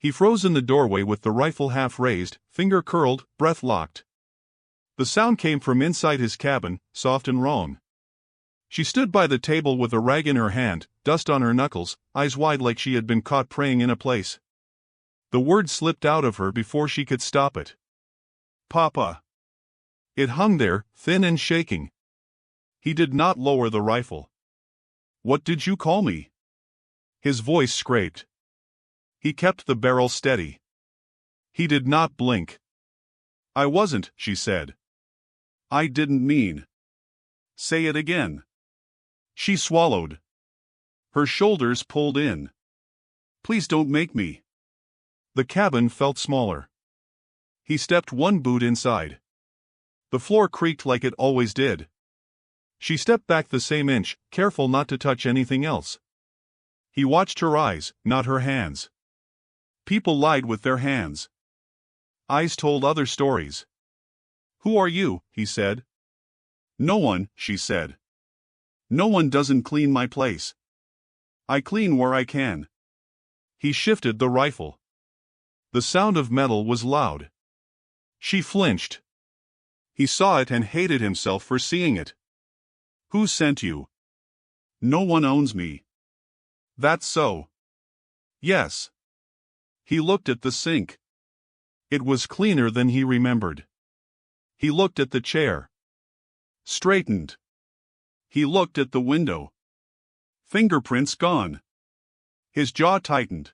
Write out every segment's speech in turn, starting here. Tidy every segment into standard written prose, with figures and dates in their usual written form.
He froze in the doorway with the rifle half raised, finger curled, breath locked. The sound came from inside his cabin, soft and wrong. She stood by the table with a rag in her hand, dust on her knuckles, eyes wide like she had been caught praying in a place. The word slipped out of her before she could stop it. Papa. It hung there, thin and shaking. He did not lower the rifle. What did you call me? His voice scraped. He kept the barrel steady. He did not blink. I wasn't, she said. I didn't mean. Say it again. She swallowed. Her shoulders pulled in. Please don't make me. The cabin felt smaller. He stepped one boot inside. The floor creaked like it always did. She stepped back the same inch, careful not to touch anything else. He watched her eyes, not her hands. People lied with their hands. Eyes told other stories. Who are you? He said. No one, she said. No one doesn't clean my place. I clean where I can. He shifted the rifle. The sound of metal was loud. She flinched. He saw it and hated himself for seeing it. Who sent you? No one owns me. That's so. Yes. He looked at the sink. It was cleaner than he remembered. He looked at the chair. Straightened. He looked at the window. Fingerprints gone. His jaw tightened.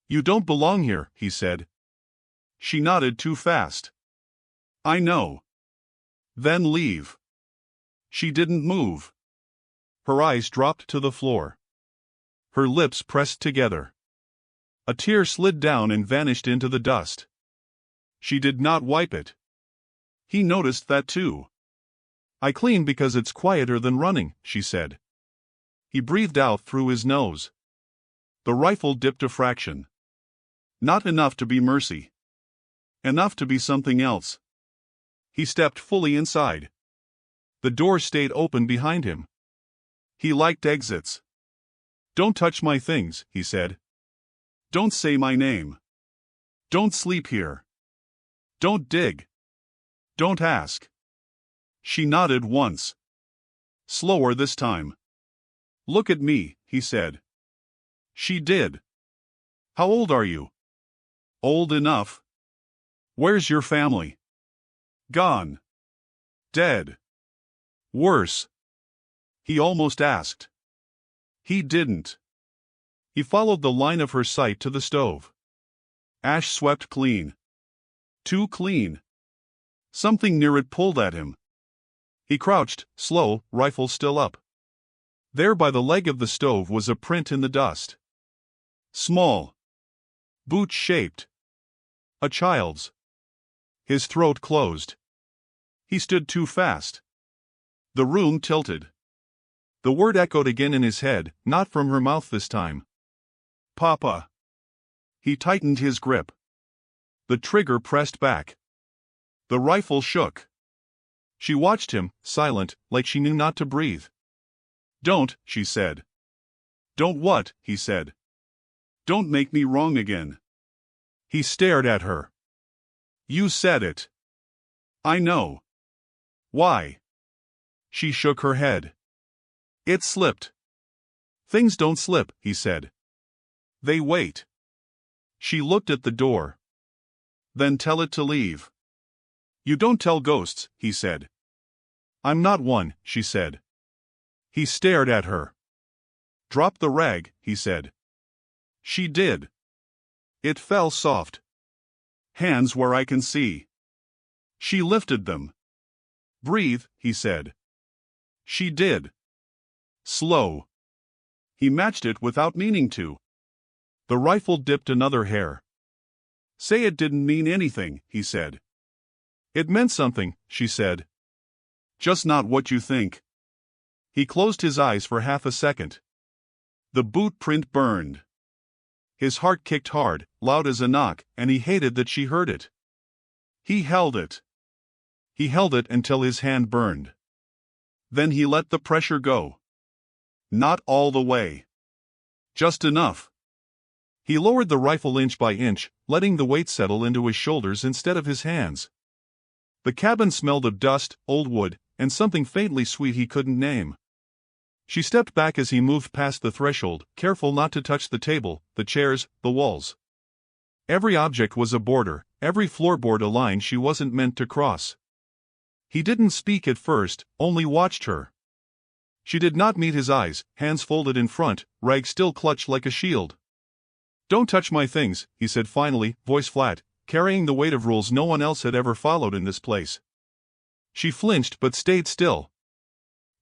You don't belong here, he said. She nodded too fast. I know. Then leave. She didn't move. Her eyes dropped to the floor. Her lips pressed together. A tear slid down and vanished into the dust. She did not wipe it. He noticed that too. I clean because it's quieter than running, she said. He breathed out through his nose. The rifle dipped a fraction. Not enough to be mercy. Enough to be something else. He stepped fully inside. The door stayed open behind him. He liked exits. Don't touch my things, he said. Don't say my name. Don't sleep here. Don't dig. Don't ask. She nodded once. Slower this time. Look at me, he said. She did. How old are you? Old enough. Where's your family? Gone. Dead. Worse. He almost asked. He didn't. He followed the line of her sight to the stove. Ash swept clean. Too clean. Something near it pulled at him. He crouched, slow, rifle still up. There by the leg of the stove was a print in the dust. Small. Boot-shaped. A child's. His throat closed. He stood too fast. The room tilted. The word echoed again in his head, not from her mouth this time. Papa. He tightened his grip. The trigger pressed back. The rifle shook. She watched him, silent, like she knew not to breathe. Don't, she said. Don't what, he said. Don't make me wrong again. He stared at her. You said it. I know. Why? She shook her head. It slipped. Things don't slip, he said. They wait. She looked at the door. Then tell it to leave. You don't tell ghosts, he said. I'm not one, she said. He stared at her. Drop the rag, he said. She did. It fell soft. Hands where I can see. She lifted them. Breathe, he said. She did. Slow. He matched it without meaning to. The rifle dipped another hair. Say it didn't mean anything, he said. It meant something, she said. Just not what you think. He closed his eyes for half a second. The boot print burned. His heart kicked hard, loud as a knock, and he hated that she heard it. He held it. He held it until his hand burned. Then he let the pressure go. Not all the way. Just enough. He lowered the rifle inch by inch, letting the weight settle into his shoulders instead of his hands. The cabin smelled of dust, old wood, and something faintly sweet he couldn't name. She stepped back as he moved past the threshold, careful not to touch the table, the chairs, the walls. Every object was a border, every floorboard a line she wasn't meant to cross. He didn't speak at first, only watched her. She did not meet his eyes, hands folded in front, rag still clutched like a shield. "Don't touch my things," he said finally, voice flat, carrying the weight of rules no one else had ever followed in this place. She flinched but stayed still.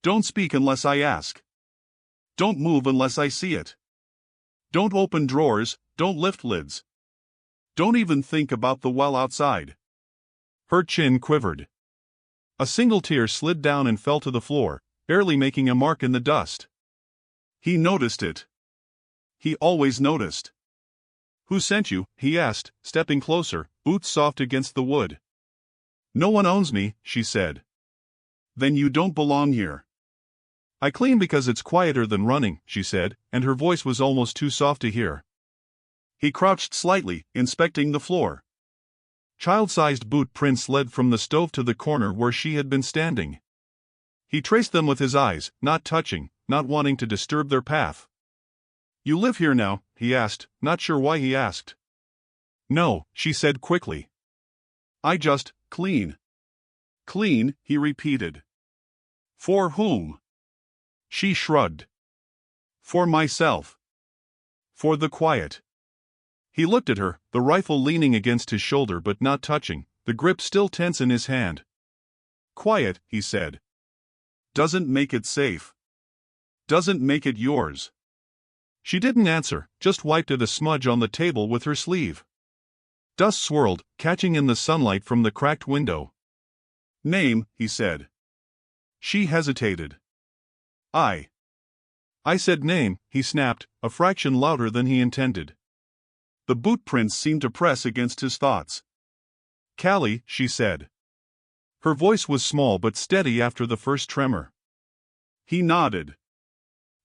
"Don't speak unless I ask. Don't move unless I see it. Don't open drawers, don't lift lids. Don't even think about the well outside." Her chin quivered. A single tear slid down and fell to the floor, barely making a mark in the dust. He noticed it. He always noticed. "Who sent you?" he asked, stepping closer, boots soft against the wood. "No one owns me," she said. "Then you don't belong here." "I clean because it's quieter than running," she said, and her voice was almost too soft to hear. He crouched slightly, inspecting the floor. Child-sized boot prints led from the stove to the corner where she had been standing. He traced them with his eyes, not touching, not wanting to disturb their path. "You live here now?" he asked, not sure why he asked. "No," she said quickly. "I just clean." "Clean," he repeated. "For whom?" She shrugged. "For myself. For the quiet." He looked at her, the rifle leaning against his shoulder but not touching, the grip still tense in his hand. "Quiet," he said. "Doesn't make it safe. Doesn't make it yours." She didn't answer, just wiped at a smudge on the table with her sleeve. Dust swirled, catching in the sunlight from the cracked window. "Name," he said. She hesitated. I said name," he snapped, a fraction louder than he intended. The boot prints seemed to press against his thoughts. "Callie," she said. Her voice was small but steady after the first tremor. He nodded.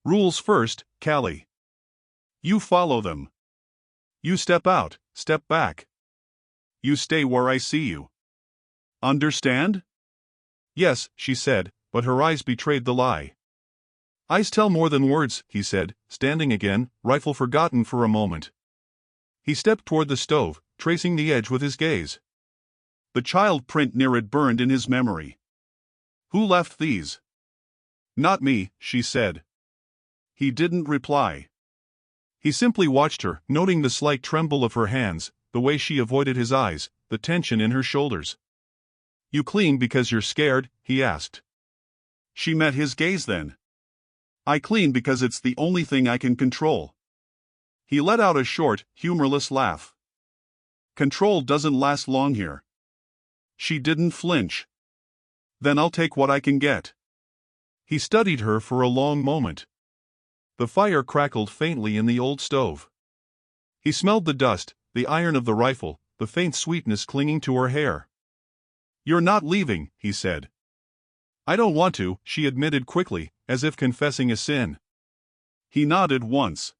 "Rules first, Callie. You follow them. You step out, step back. You stay where I see you. Understand?" "Yes," she said, but her eyes betrayed the lie. "Eyes tell more than words," he said, standing again, rifle forgotten for a moment. He stepped toward the stove, tracing the edge with his gaze. The child print near it burned in his memory. "Who left these?" "Not me," she said. He didn't reply. He simply watched her, noting the slight tremble of her hands, the way she avoided his eyes, the tension in her shoulders. "You clean because you're scared?" he asked. She met his gaze then. "I clean because it's the only thing I can control." He let out a short, humorless laugh. "Control doesn't last long here." She didn't flinch. "Then I'll take what I can get." He studied her for a long moment. The fire crackled faintly in the old stove. He smelled the dust, the iron of the rifle, the faint sweetness clinging to her hair. "You're not leaving," he said. "I don't want to," she admitted quickly, as if confessing a sin. He nodded once.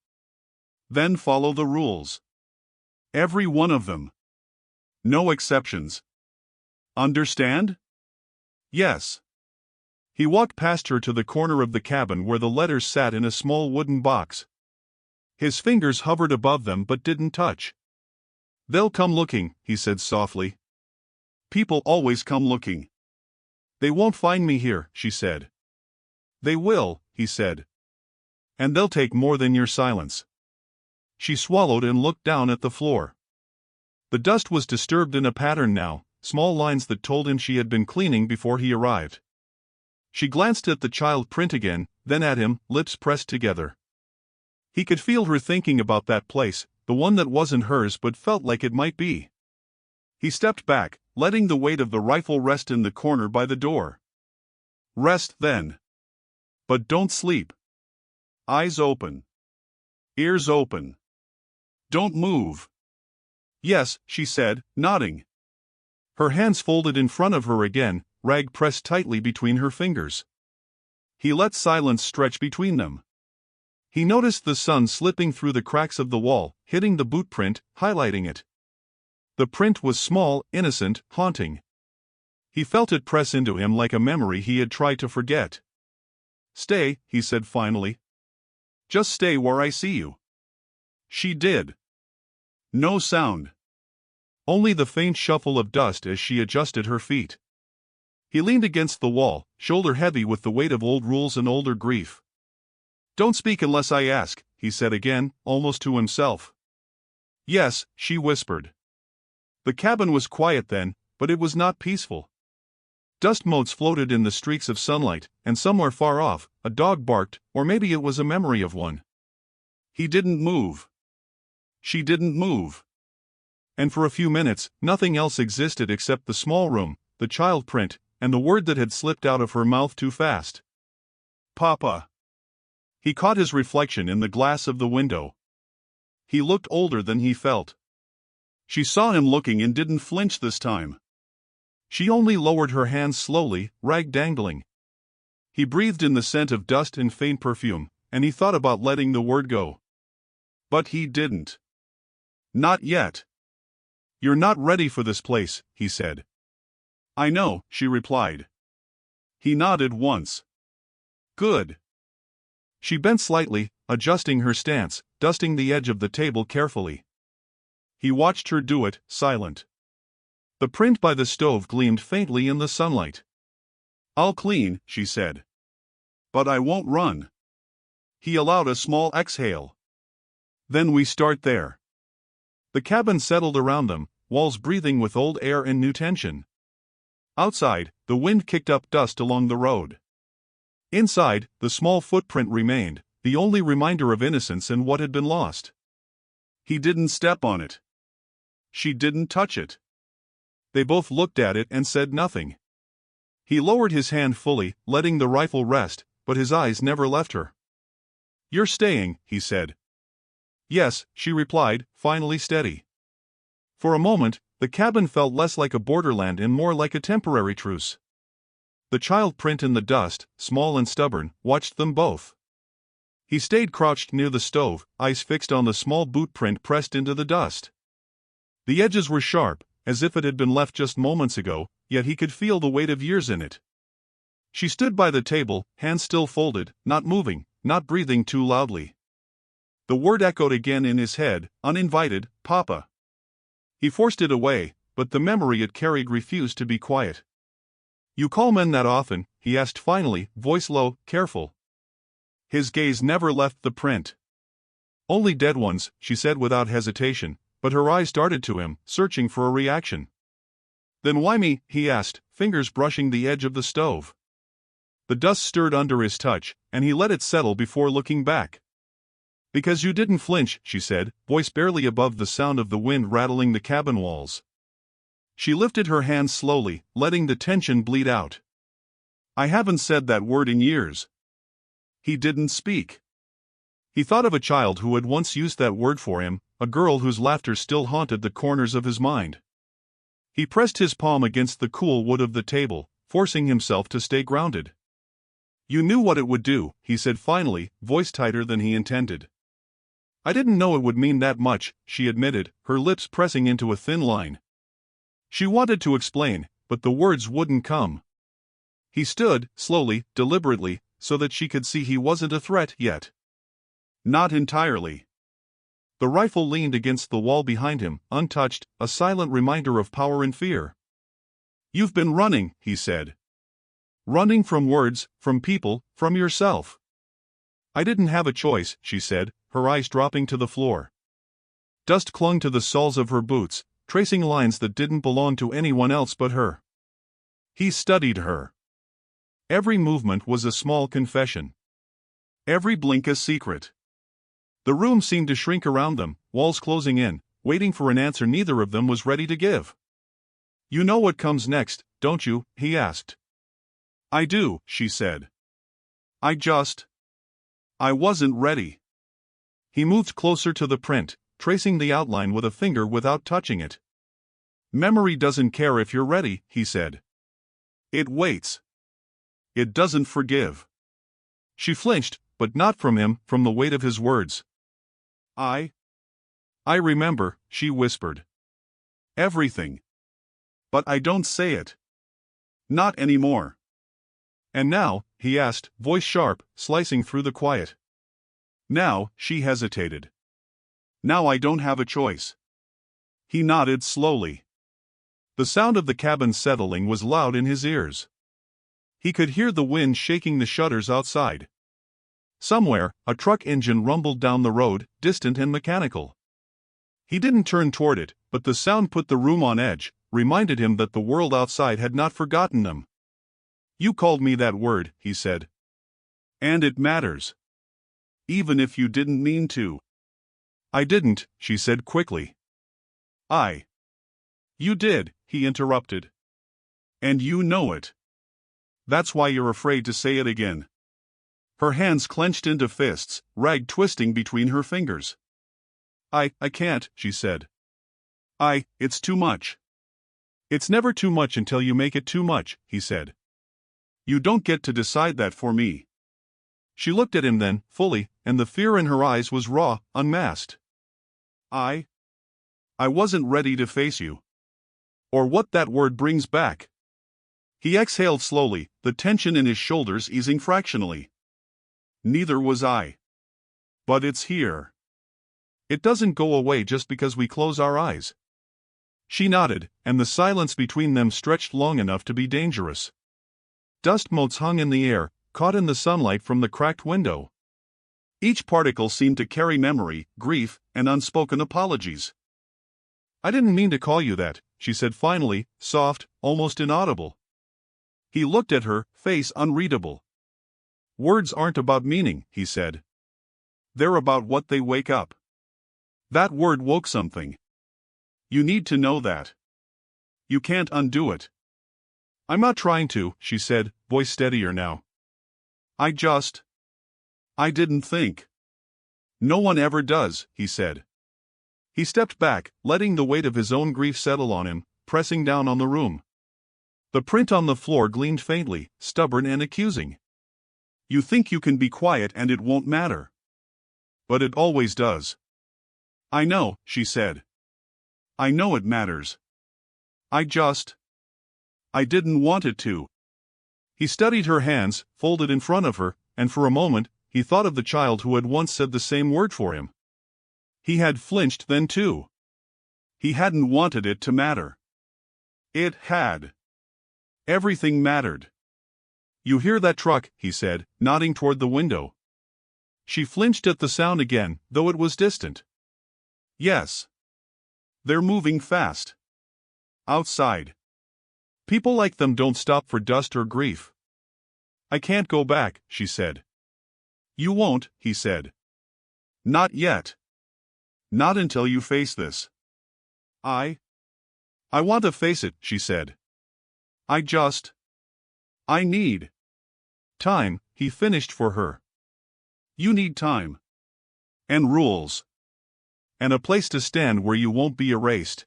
"Then follow the rules. Every one of them. No exceptions. Understand?" "Yes." He walked past her to the corner of the cabin where the letters sat in a small wooden box. His fingers hovered above them but didn't touch. "They'll come looking," he said softly. "People always come looking." "They won't find me here," she said. "They will," he said. "And they'll take more than your silence." She swallowed and looked down at the floor. The dust was disturbed in a pattern now, small lines that told him she had been cleaning before he arrived. She glanced at the child print again, then at him, lips pressed together. He could feel her thinking about that place, the one that wasn't hers but felt like it might be. He stepped back, letting the weight of the rifle rest in the corner by the door. "Rest then. But don't sleep. Eyes open. Ears open. Don't move." "Yes," she said, nodding. Her hands folded in front of her again, rag pressed tightly between her fingers. He let silence stretch between them. He noticed the sun slipping through the cracks of the wall, hitting the boot print, highlighting it. The print was small, innocent, haunting. He felt it press into him like a memory he had tried to forget. "Stay," he said finally. "Just stay where I see you." She did. No sound. Only the faint shuffle of dust as she adjusted her feet. He leaned against the wall, shoulder heavy with the weight of old rules and older grief. "Don't speak unless I ask," he said again, almost to himself. "Yes," she whispered. The cabin was quiet then, but it was not peaceful. Dust motes floated in the streaks of sunlight, and somewhere far off, a dog barked, or maybe it was a memory of one. He didn't move. She didn't move. And for a few minutes, nothing else existed except the small room, the child print, and the word that had slipped out of her mouth too fast. "Papa." He caught his reflection in the glass of the window. He looked older than he felt. She saw him looking and didn't flinch this time. She only lowered her hands slowly, rag dangling. He breathed in the scent of dust and faint perfume, and he thought about letting the word go. But he didn't. "Not yet." "You're not ready for this place," he said. "I know," she replied. He nodded once. "Good." She bent slightly, adjusting her stance, dusting the edge of the table carefully. He watched her do it, silent. The print by the stove gleamed faintly in the sunlight. "I'll clean," she said. "But I won't run." He allowed a small exhale. "Then we start there." The cabin settled around them, walls breathing with old air and new tension. Outside, the wind kicked up dust along the road. Inside, the small footprint remained, the only reminder of innocence and what had been lost. He didn't step on it. She didn't touch it. They both looked at it and said nothing. He lowered his hand fully, letting the rifle rest, but his eyes never left her. "You're staying," he said. "Yes," she replied, finally steady. For a moment, the cabin felt less like a borderland and more like a temporary truce. The child print in the dust, small and stubborn, watched them both. He stayed crouched near the stove, eyes fixed on the small boot print pressed into the dust. The edges were sharp, as if it had been left just moments ago, yet he could feel the weight of years in it. She stood by the table, hands still folded, not moving, not breathing too loudly. The word echoed again in his head, uninvited, "Papa." He forced it away, but the memory it carried refused to be quiet. "You call men that often?" he asked finally, voice low, careful. His gaze never left the print. "Only dead ones," she said without hesitation, but her eyes darted to him, searching for a reaction. "Then why me?" he asked, fingers brushing the edge of the stove. The dust stirred under his touch, and he let it settle before looking back. "Because you didn't flinch," she said, voice barely above the sound of the wind rattling the cabin walls. She lifted her hands slowly, letting the tension bleed out. "I haven't said that word in years." He didn't speak. He thought of a child who had once used that word for him, a girl whose laughter still haunted the corners of his mind. He pressed his palm against the cool wood of the table, forcing himself to stay grounded. "You knew what it would do," he said finally, voice tighter than he intended. "I didn't know it would mean that much," she admitted, her lips pressing into a thin line. She wanted to explain, but the words wouldn't come. He stood, slowly, deliberately, so that she could see he wasn't a threat yet. Not entirely. The rifle leaned against the wall behind him, untouched, a silent reminder of power and fear. "You've been running," he said. "Running from words, from people, from yourself." "I didn't have a choice," she said, her eyes dropping to the floor. Dust clung to the soles of her boots, tracing lines that didn't belong to anyone else but her. He studied her. Every movement was a small confession. Every blink a secret. The room seemed to shrink around them, walls closing in, waiting for an answer neither of them was ready to give. "You know what comes next, don't you?" he asked. "I do," she said. I wasn't ready." He moved closer to the print, tracing the outline with a finger without touching it. "Memory doesn't care if you're ready," he said. "It waits. It doesn't forgive." She flinched, but not from him, from the weight of his words. I remember, she whispered. Everything. But I don't say it. Not anymore. And now, he asked, voice sharp, slicing through the quiet. Now, she hesitated. Now I don't have a choice. He nodded slowly. The sound of the cabin settling was loud in his ears. He could hear the wind shaking the shutters outside. Somewhere, a truck engine rumbled down the road, distant and mechanical. He didn't turn toward it, but the sound put the room on edge, reminded him that the world outside had not forgotten them. You called me that word, he said. And it matters. Even if you didn't mean to. I didn't, she said quickly. You did, he interrupted. And you know it. That's why you're afraid to say it again. Her hands clenched into fists, rag twisting between her fingers. I can't, she said. It's too much. It's never too much until you make it too much, he said. You don't get to decide that for me. She looked at him then, fully, and the fear in her eyes was raw, unmasked. I wasn't ready to face you. Or what that word brings back. He exhaled slowly, the tension in his shoulders easing fractionally. Neither was I. But it's here. It doesn't go away just because we close our eyes. She nodded, and the silence between them stretched long enough to be dangerous. Dust motes hung in the air, caught in the sunlight from the cracked window. Each particle seemed to carry memory, grief, and unspoken apologies. I didn't mean to call you that, she said finally, soft, almost inaudible. He looked at her, face unreadable. Words aren't about meaning, he said. They're about what they wake up. That word woke something. You need to know that. You can't undo it. I'm not trying to, she said, voice steadier now. I didn't think. No one ever does, he said. He stepped back, letting the weight of his own grief settle on him, pressing down on the room. The print on the floor gleamed faintly, stubborn and accusing. You think you can be quiet and it won't matter. But it always does. I know, she said. I know it matters. I didn't want it to. He studied her hands, folded in front of her, and for a moment, he thought of the child who had once said the same word for him. He had flinched then too. He hadn't wanted it to matter. It had. Everything mattered. You hear that truck, he said, nodding toward the window. She flinched at the sound again, though it was distant. Yes. They're moving fast. Outside. People like them don't stop for dust or grief. I can't go back, she said. You won't, he said. Not yet. Not until you face this. I want to face it, she said. I need time, he finished for her. You need time. And rules. And a place to stand where you won't be erased.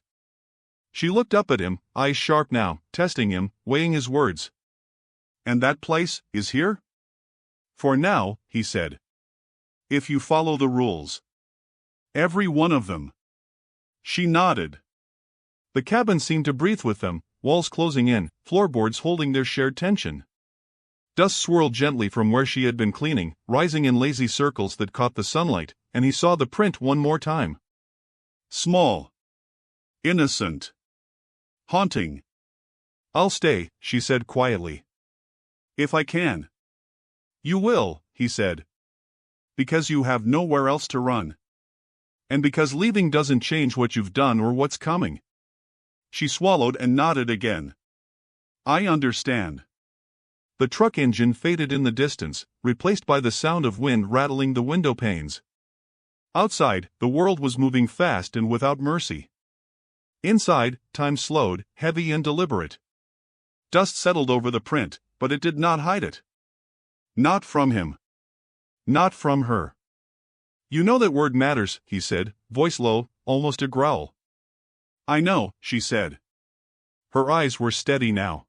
She looked up at him, eyes sharp now, testing him, weighing his words. And that place is here? For now, he said. If you follow the rules. Every one of them. She nodded. The cabin seemed to breathe with them, walls closing in, floorboards holding their shared tension. Dust swirled gently from where she had been cleaning, rising in lazy circles that caught the sunlight, and he saw the print one more time. Small. Innocent. Haunting. I'll stay, she said quietly. If I can. You will, he said. Because you have nowhere else to run. And because leaving doesn't change what you've done or what's coming. She swallowed and nodded again. I understand. The truck engine faded in the distance, replaced by the sound of wind rattling the window panes. Outside, the world was moving fast and without mercy. Inside, time slowed, heavy and deliberate. Dust settled over the print, but it did not hide it. Not from him. Not from her. You know that word matters, he said, voice low, almost a growl. I know, she said. Her eyes were steady now.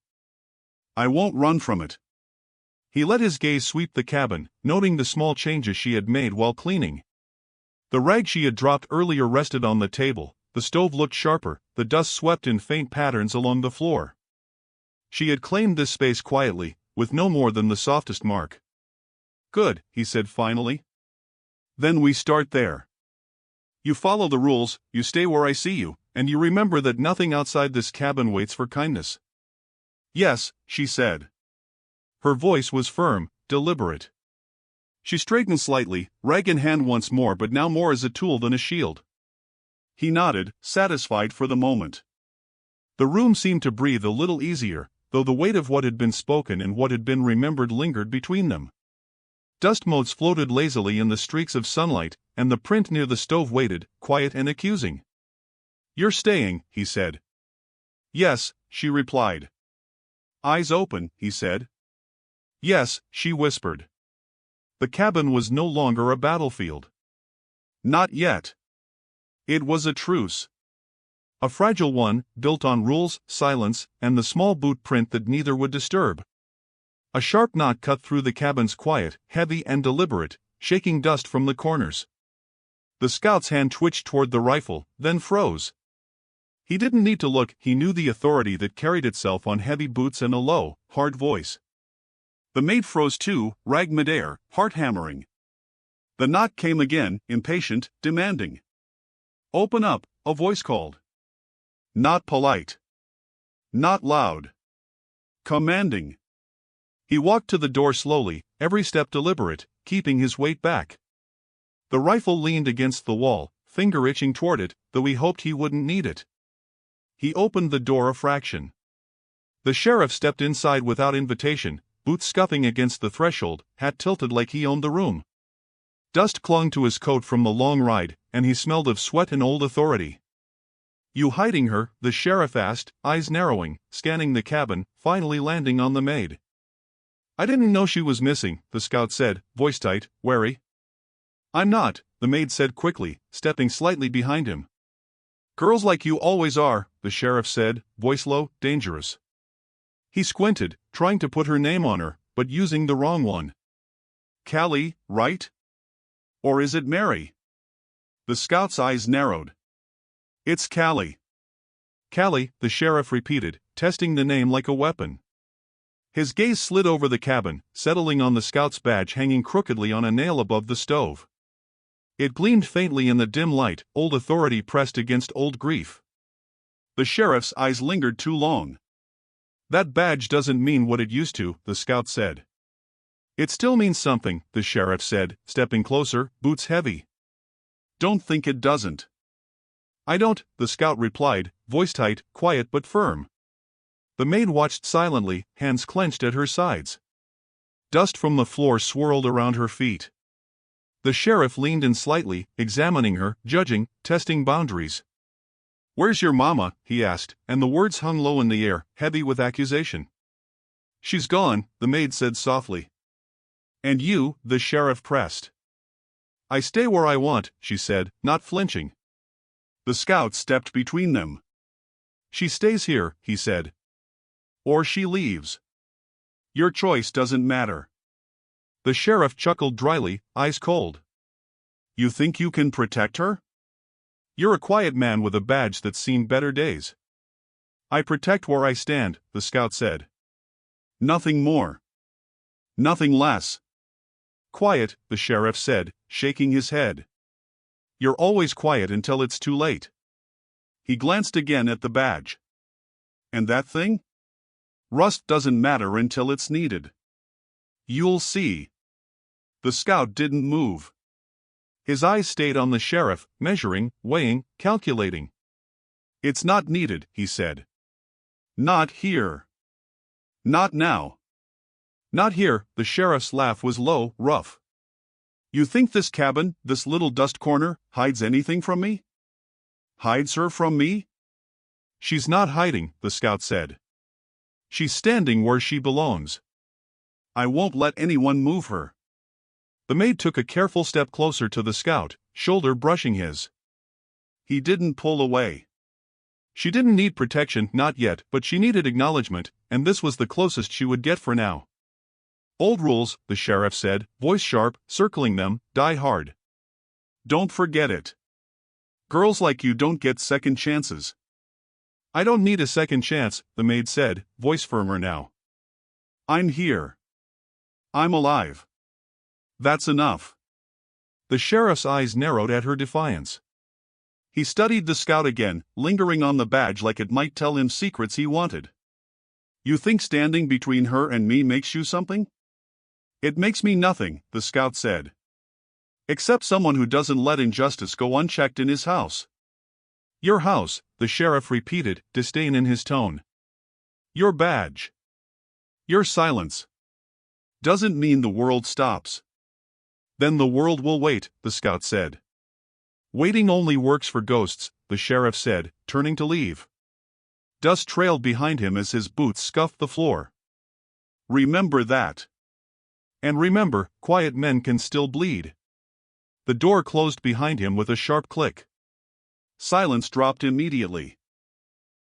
I won't run from it. He let his gaze sweep the cabin, noting the small changes she had made while cleaning. The rag she had dropped earlier rested on the table, the stove looked sharper, the dust swept in faint patterns along the floor. She had claimed this space quietly, with no more than the softest mark. "Good," he said finally. "Then we start there. You follow the rules, you stay where I see you, and you remember that nothing outside this cabin waits for kindness." "Yes," she said. Her voice was firm, deliberate. She straightened slightly, rag in hand once more, but now more as a tool than a shield. He nodded, satisfied for the moment. The room seemed to breathe a little easier, though the weight of what had been spoken and what had been remembered lingered between them. Dust motes floated lazily in the streaks of sunlight, and the print near the stove waited, quiet and accusing. "You're staying," he said. "Yes," she replied. "Eyes open," he said. "Yes," she whispered. The cabin was no longer a battlefield. Not yet. It was a truce. A fragile one, built on rules, silence, and the small boot print that neither would disturb. A sharp knot cut through the cabin's quiet, heavy and deliberate, shaking dust from the corners. The scout's hand twitched toward the rifle, then froze. He didn't need to look, he knew the authority that carried itself on heavy boots and a low, hard voice. The maid froze too, rag midair, heart hammering. The knock came again, impatient, demanding. "Open up," a voice called. Not polite. Not loud. Commanding. He walked to the door slowly, every step deliberate, keeping his weight back. The rifle leaned against the wall, finger itching toward it, though he hoped he wouldn't need it. He opened the door a fraction. The sheriff stepped inside without invitation, boots scuffing against the threshold, hat tilted like he owned the room. Dust clung to his coat from the long ride, and he smelled of sweat and old authority. "You hiding her?" the sheriff asked, eyes narrowing, scanning the cabin, finally landing on the maid. "I didn't know she was missing," the scout said, voice tight, wary. "I'm not," the maid said quickly, stepping slightly behind him. "Girls like you always are," the sheriff said, voice low, dangerous. He squinted, trying to put her name on her, but using the wrong one. "Callie, right? Or is it Mary?" The scout's eyes narrowed. "It's Callie." "Callie," the sheriff repeated, testing the name like a weapon. His gaze slid over the cabin, settling on the scout's badge hanging crookedly on a nail above the stove. It gleamed faintly in the dim light, old authority pressed against old grief. The sheriff's eyes lingered too long. "That badge doesn't mean what it used to," the scout said. "It still means something," the sheriff said, stepping closer, boots heavy. "Don't think it doesn't." "I don't," the scout replied, voice tight, quiet but firm. The maid watched silently, hands clenched at her sides. Dust from the floor swirled around her feet. The sheriff leaned in slightly, examining her, judging, testing boundaries. "Where's your mama?" he asked, and the words hung low in the air, heavy with accusation. "She's gone," the maid said softly. "And you?" the sheriff pressed. "I stay where I want," she said, not flinching. The scout stepped between them. "She stays here," he said. "Or she leaves. Your choice doesn't matter." The sheriff chuckled dryly, eyes cold. "You think you can protect her? You're a quiet man with a badge that's seen better days." "I protect where I stand," the scout said. "Nothing more. Nothing less." "Quiet," the sheriff said, shaking his head. "You're always quiet until it's too late." He glanced again at the badge. "And that thing? Rust doesn't matter until it's needed. You'll see." The scout didn't move. His eyes stayed on the sheriff, measuring, weighing, calculating. "It's not needed," he said. "Not here. Not now." "Not here," the sheriff's laugh was low, rough. "You think this cabin, this little dust corner, hides anything from me?" "Hides her from me?" "She's not hiding," the scout said. "She's standing where she belongs. I won't let anyone move her." The maid took a careful step closer to the scout, shoulder brushing his. He didn't pull away. She didn't need protection, not yet, but she needed acknowledgement, and this was the closest she would get for now. Old rules, the sheriff said, voice sharp, circling them, die hard. Don't forget it. Girls like you don't get second chances. I don't need a second chance, the maid said, voice firmer now. I'm here. I'm alive. That's enough. The sheriff's eyes narrowed at her defiance. He studied the scout again, lingering on the badge like it might tell him secrets he wanted. You think standing between her and me makes you something? It makes me nothing, the scout said. Except someone who doesn't let injustice go unchecked in his house. Your house, the sheriff repeated, disdain in his tone. Your badge. Your silence. Doesn't mean the world stops. Then the world will wait, the scout said. Waiting only works for ghosts, the sheriff said, turning to leave. Dust trailed behind him as his boots scuffed the floor. Remember that. And remember, quiet men can still bleed. The door closed behind him with a sharp click. Silence dropped immediately.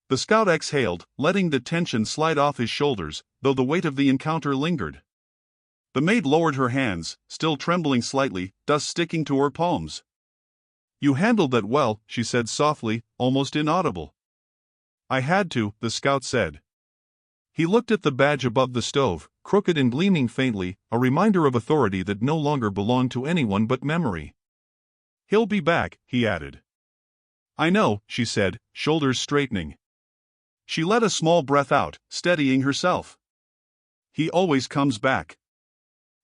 The scout exhaled, letting the tension slide off his shoulders, though the weight of the encounter lingered. The maid lowered her hands, still trembling slightly, dust sticking to her palms. You handled that well, she said softly, almost inaudible. I had to, the scout said. He looked at the badge above the stove, crooked and gleaming faintly, a reminder of authority that no longer belonged to anyone but memory. He'll be back, he added. I know, she said, shoulders straightening. She let a small breath out, steadying herself. He always comes back.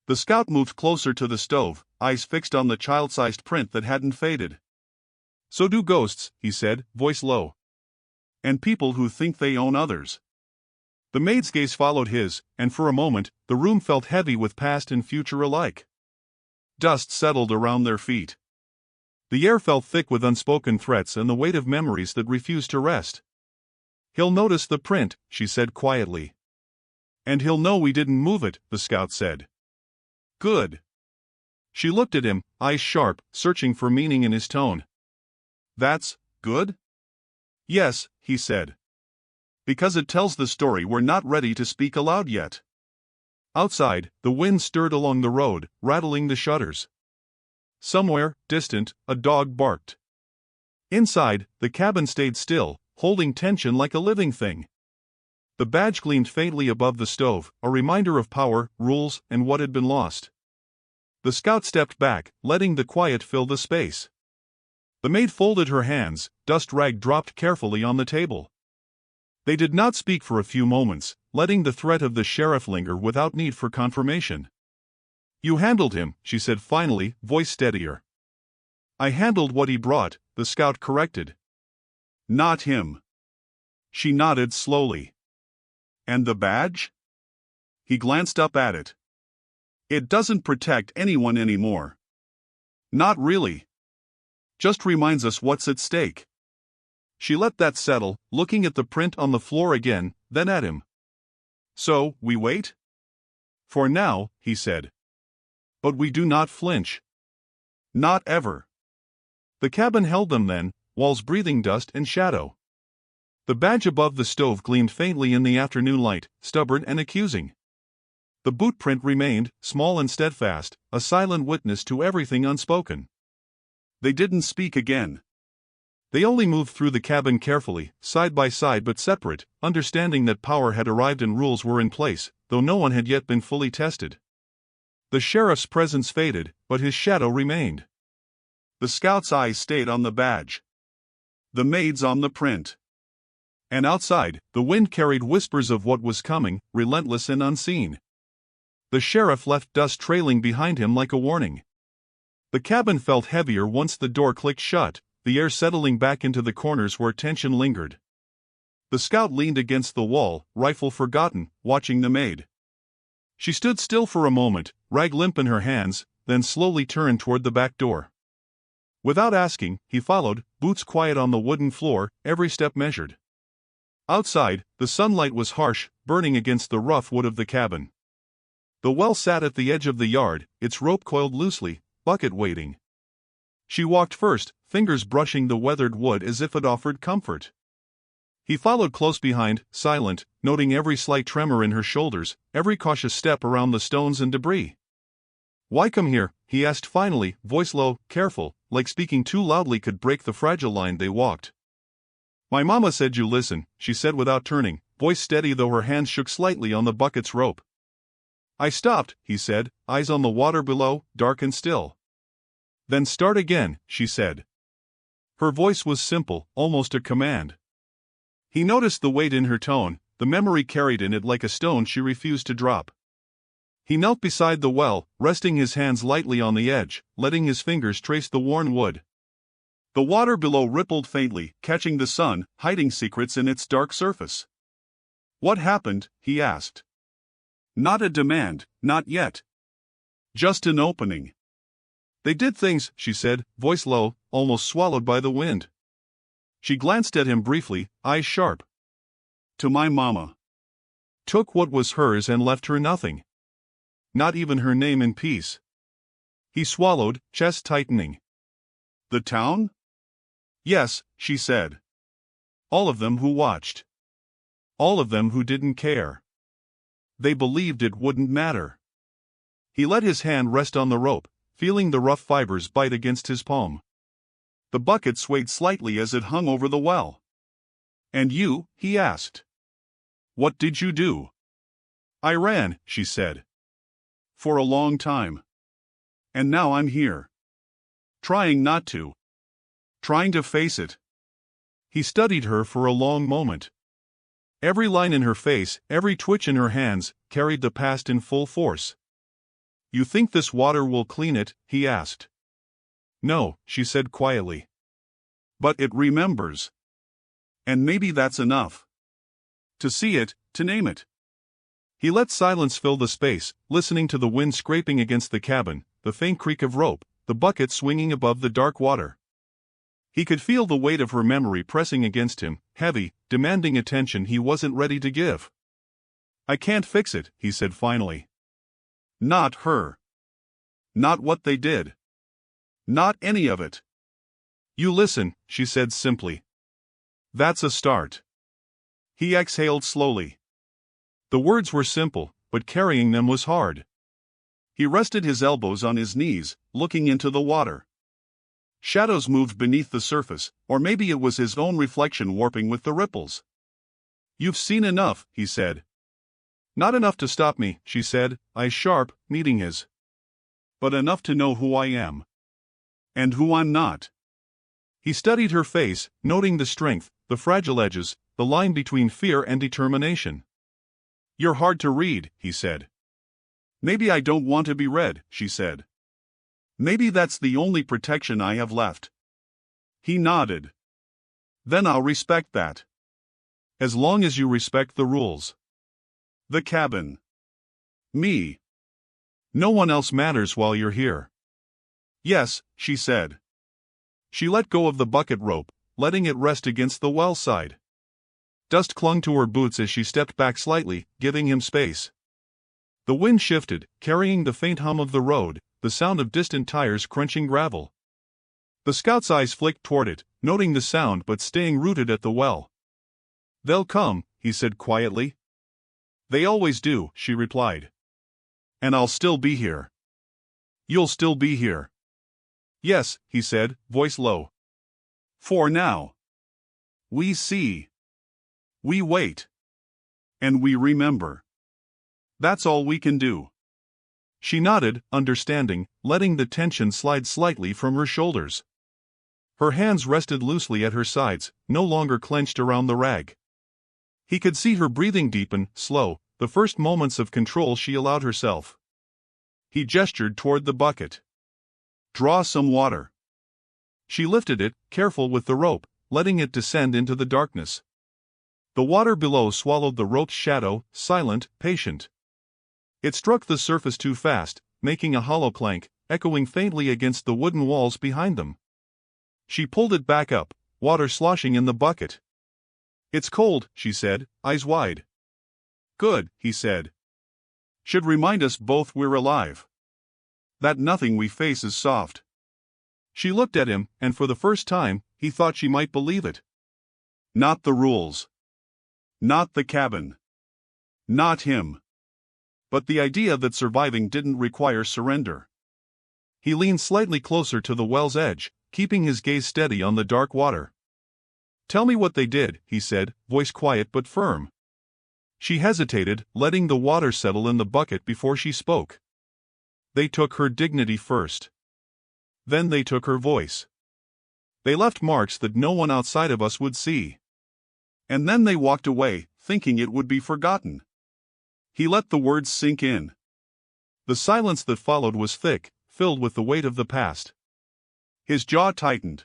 The scout moved closer to the stove, eyes fixed on the child-sized print that hadn't faded. So do ghosts, he said, voice low. And people who think they own others. The maid's gaze followed his, and for a moment, the room felt heavy with past and future alike. Dust settled around their feet. The air felt thick with unspoken threats and the weight of memories that refused to rest. He'll notice the print, she said quietly. And he'll know we didn't move it, the scout said. Good. She looked at him, eyes sharp, searching for meaning in his tone. That's good? Yes, he said. Because it tells the story we're not ready to speak aloud yet. Outside, the wind stirred along the road, rattling the shutters. Somewhere, distant, a dog barked. Inside, the cabin stayed still, holding tension like a living thing. The badge gleamed faintly above the stove, a reminder of power, rules, and what had been lost. The scout stepped back, letting the quiet fill the space. The maid folded her hands, dust rag dropped carefully on the table. They did not speak for a few moments, letting the threat of the sheriff linger without need for confirmation. You handled him, she said finally, voice steadier. I handled what he brought, the scout corrected. Not him. She nodded slowly. And the badge? He glanced up at it. It doesn't protect anyone anymore. Not really. Just reminds us what's at stake. She let that settle, looking at the print on the floor again, then at him. So, we wait? For now, he said. But we do not flinch. Not ever. The cabin held them then, walls breathing dust and shadow. The badge above the stove gleamed faintly in the afternoon light, stubborn and accusing. The boot print remained, small and steadfast, a silent witness to everything unspoken. They didn't speak again. They only moved through the cabin carefully, side by side but separate, understanding that power had arrived and rules were in place, though no one had yet been fully tested. The sheriff's presence faded, but his shadow remained. The scout's eyes stayed on the badge. The maid's on the print. And outside, the wind carried whispers of what was coming, relentless and unseen. The sheriff left dust trailing behind him like a warning. The cabin felt heavier once the door clicked shut, the air settling back into the corners where tension lingered. The scout leaned against the wall, rifle forgotten, watching the maid. She stood still for a moment, rag limp in her hands, then slowly turned toward the back door. Without asking, he followed, boots quiet on the wooden floor, every step measured. Outside, the sunlight was harsh, burning against the rough wood of the cabin. The well sat at the edge of the yard, its rope coiled loosely, bucket waiting. She walked first, fingers brushing the weathered wood as if it offered comfort. He followed close behind, silent, noting every slight tremor in her shoulders, every cautious step around the stones and debris. "Why come here?" he asked finally, voice low, careful, like speaking too loudly could break the fragile line they walked. "My mama said you listen," she said without turning, voice steady though her hands shook slightly on the bucket's rope. "I stopped," he said, eyes on the water below, dark and still. "Then start again," she said. Her voice was simple, almost a command. He noticed the weight in her tone, the memory carried in it like a stone she refused to drop. He knelt beside the well, resting his hands lightly on the edge, letting his fingers trace the worn wood. The water below rippled faintly, catching the sun, hiding secrets in its dark surface. "What happened?" he asked. Not a demand, not yet. Just an opening. "They did things," she said, voice low, almost swallowed by the wind. She glanced at him briefly, eyes sharp. "To my mama. Took what was hers and left her nothing. Not even her name in peace." He swallowed, chest tightening. "The town?" "Yes," she said. "All of them who watched. All of them who didn't care. They believed it wouldn't matter." He let his hand rest on the rope, feeling the rough fibers bite against his palm. The bucket swayed slightly as it hung over the well. "And you?" he asked. "What did you do?" "I ran," she said. "For a long time. And now I'm here. Trying not to. Trying to face it." He studied her for a long moment. Every line in her face, every twitch in her hands, carried the past in full force. "You think this water will clean it?" he asked. "No," she said quietly. "But it remembers. And maybe that's enough. To see it, to name it." He let silence fill the space, listening to the wind scraping against the cabin, the faint creak of rope, the bucket swinging above the dark water. He could feel the weight of her memory pressing against him, heavy, demanding attention he wasn't ready to give. "I can't fix it," he said finally. "Not her. Not what they did. Not any of it." "You listen," she said simply. "That's a start." He exhaled slowly. The words were simple, but carrying them was hard. He rested his elbows on his knees, looking into the water. Shadows moved beneath the surface, or maybe it was his own reflection warping with the ripples. "You've seen enough," he said. "Not enough to stop me," she said, eyes sharp, meeting his. "But enough to know who I am. And who I'm not." He studied her face, noting the strength, the fragile edges, the line between fear and determination. "You're hard to read," he said. "Maybe I don't want to be read," she said. "Maybe that's the only protection I have left." He nodded. "Then I'll respect that. As long as you respect the rules. The cabin. Me. No one else matters while you're here." "Yes," she said. She let go of the bucket rope, letting it rest against the well side. Dust clung to her boots as she stepped back slightly, giving him space. The wind shifted, carrying the faint hum of the road, the sound of distant tires crunching gravel. The scout's eyes flicked toward it, noting the sound but staying rooted at the well. "They'll come," he said quietly. "They always do," she replied. "And I'll still be here." "You'll still be here." "Yes," he said, voice low. "For now. We see. We wait. And we remember. That's all we can do." She nodded, understanding, letting the tension slide slightly from her shoulders. Her hands rested loosely at her sides, no longer clenched around the rag. He could see her breathing deepen, slow, the first moments of control she allowed herself. He gestured toward the bucket. "Draw some water." She lifted it, careful with the rope, letting it descend into the darkness. The water below swallowed the rope's shadow, silent, patient. It struck the surface too fast, making a hollow clank, echoing faintly against the wooden walls behind them. She pulled it back up, water sloshing in the bucket. "It's cold," she said, eyes wide. "Good," he said. "Should remind us both we're alive. That nothing we face is soft." She looked at him, and for the first time, he thought she might believe it. "Not the rules." Not the cabin. Not him. But the idea that surviving didn't require surrender. He leaned slightly closer to the well's edge, keeping his gaze steady on the dark water. "Tell me what they did," he said, voice quiet but firm. She hesitated, letting the water settle in the bucket before she spoke. "They took her dignity first. Then they took her voice. They left marks that no one outside of us would see. And then they walked away, thinking it would be forgotten." He let the words sink in. The silence that followed was thick, filled with the weight of the past. His jaw tightened.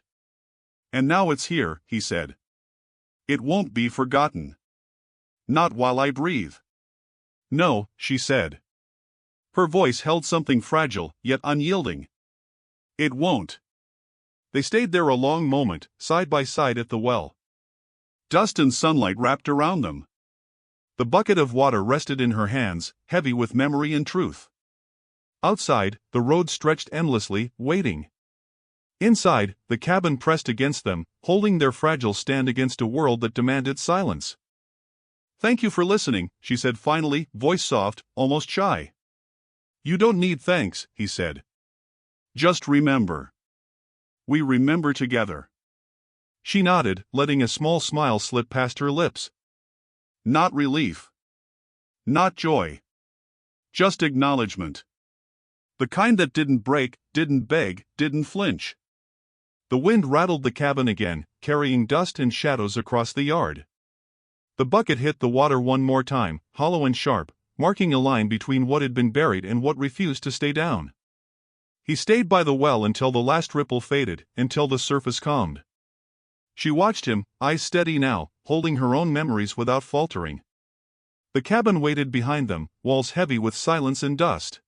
"And now it's here," he said. "It won't be forgotten. Not while I breathe." "No," she said. Her voice held something fragile, yet unyielding. "It won't." They stayed there a long moment, side by side at the well. Dust and sunlight wrapped around them. The bucket of water rested in her hands, heavy with memory and truth. Outside, the road stretched endlessly, waiting. Inside, the cabin pressed against them, holding their fragile stand against a world that demanded silence. "Thank you for listening," she said finally, voice soft, almost shy. "You don't need thanks," he said. "Just remember. We remember together." She nodded, letting a small smile slip past her lips. Not relief. Not joy. Just acknowledgement. The kind that didn't break, didn't beg, didn't flinch. The wind rattled the cabin again, carrying dust and shadows across the yard. The bucket hit the water one more time, hollow and sharp, marking a line between what had been buried and what refused to stay down. He stayed by the well until the last ripple faded, until the surface calmed. She watched him, eyes steady now, holding her own memories without faltering. The cabin waited behind them, walls heavy with silence and dust.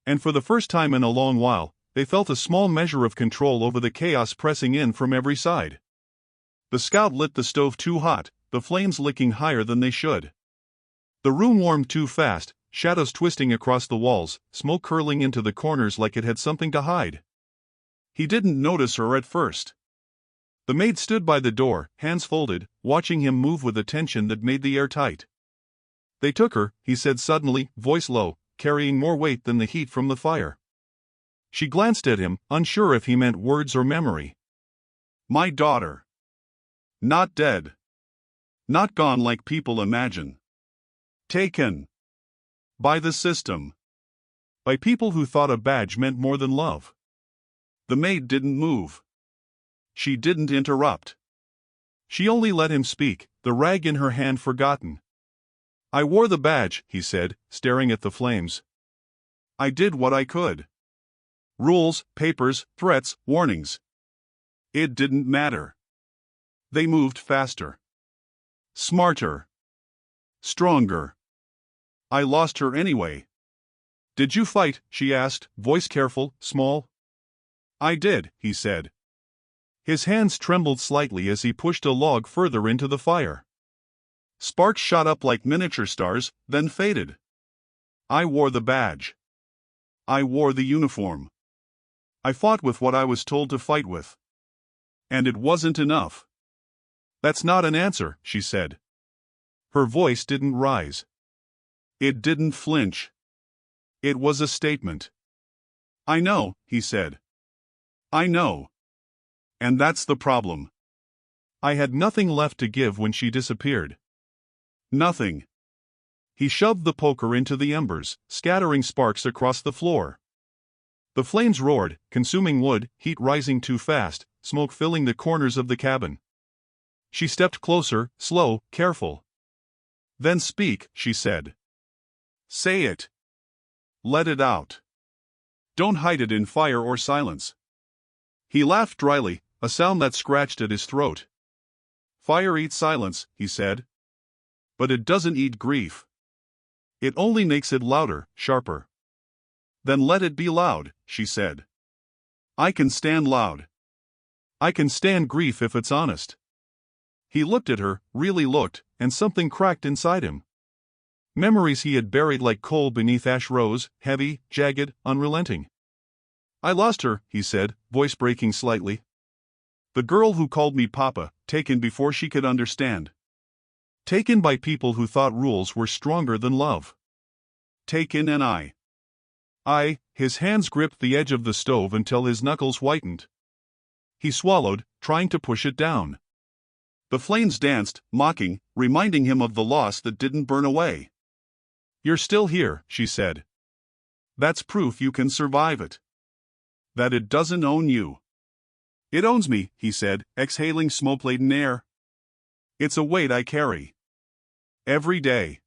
And for the first time in a long while, they felt a small measure of control over the chaos pressing in from every side. The scout lit the stove too hot, the flames licking higher than they should. The room warmed too fast, shadows twisting across the walls, smoke curling into the corners like it had something to hide. He didn't notice her at first. The maid stood by the door, hands folded, watching him move with a tension that made the air tight. "They took her," he said suddenly, voice low, carrying more weight than the heat from the fire. She glanced at him, unsure if he meant words or memory. "My daughter. Not dead. Not gone like people imagine. Taken. By the system. By people who thought a badge meant more than love." The maid didn't move. She didn't interrupt. She only let him speak, the rag in her hand forgotten. "I wore the badge," he said, staring at the flames. "I did what I could. Rules, papers, threats, warnings. It didn't matter. They moved faster. Smarter. Stronger. I lost her anyway." "Did you fight?" she asked, voice careful, small. "I did," he said. His hands trembled slightly as he pushed a log further into the fire. Sparks shot up like miniature stars, then faded. "I wore the badge. I wore the uniform. I fought with what I was told to fight with. And it wasn't enough." "That's not an answer," she said. Her voice didn't rise. It didn't flinch. It was a statement. "I know," he said. "I know. And that's the problem." I had nothing left to give when she disappeared. Nothing. He shoved the poker into the embers, scattering sparks across the floor. The flames roared, consuming wood, heat rising too fast, smoke filling the corners of the cabin. She stepped closer, slow, careful. "Then speak," she said. "Say it. Let it out. Don't hide it in fire or silence." He laughed dryly, a sound that scratched at his throat. "Fire eats silence," he said. "But it doesn't eat grief. It only makes it louder, sharper." "Then let it be loud," she said. "I can stand loud. I can stand grief if it's honest." He looked at her, really looked, and something cracked inside him. Memories he had buried like coal beneath ash rose, heavy, jagged, unrelenting. "I lost her," he said, voice breaking slightly. "The girl who called me Papa, taken before she could understand. Taken by people who thought rules were stronger than love. Taken and his hands gripped the edge of the stove until his knuckles whitened. He swallowed, trying to push it down. The flames danced, mocking, reminding him of the loss that didn't burn away. "You're still here," she said. "That's proof you can survive it. That it doesn't own you." "It owns me," he said, exhaling smoke-laden air. "It's a weight I carry. Every day.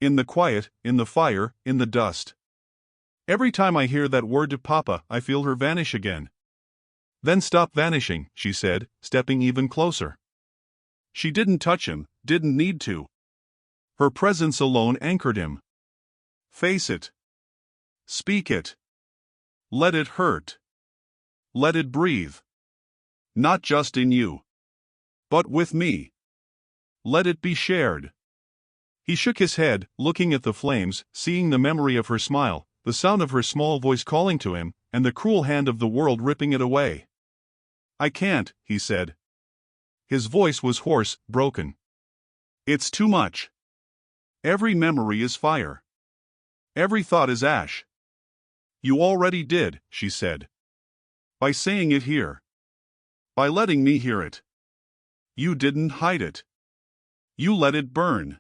In the quiet, in the fire, in the dust. Every time I hear that word to Papa, I feel her vanish again." "Then stop vanishing," she said, stepping even closer. She didn't touch him, didn't need to. Her presence alone anchored him. "Face it. Speak it. Let it hurt. Let it breathe. Not just in you, but with me. Let it be shared." He shook his head, looking at the flames, seeing the memory of her smile, the sound of her small voice calling to him, and the cruel hand of the world ripping it away. "I can't," he said. His voice was hoarse, broken. "It's too much. Every memory is fire. Every thought is ash." "You already did," she said. "By saying it here. By letting me hear it. You didn't hide it. You let it burn."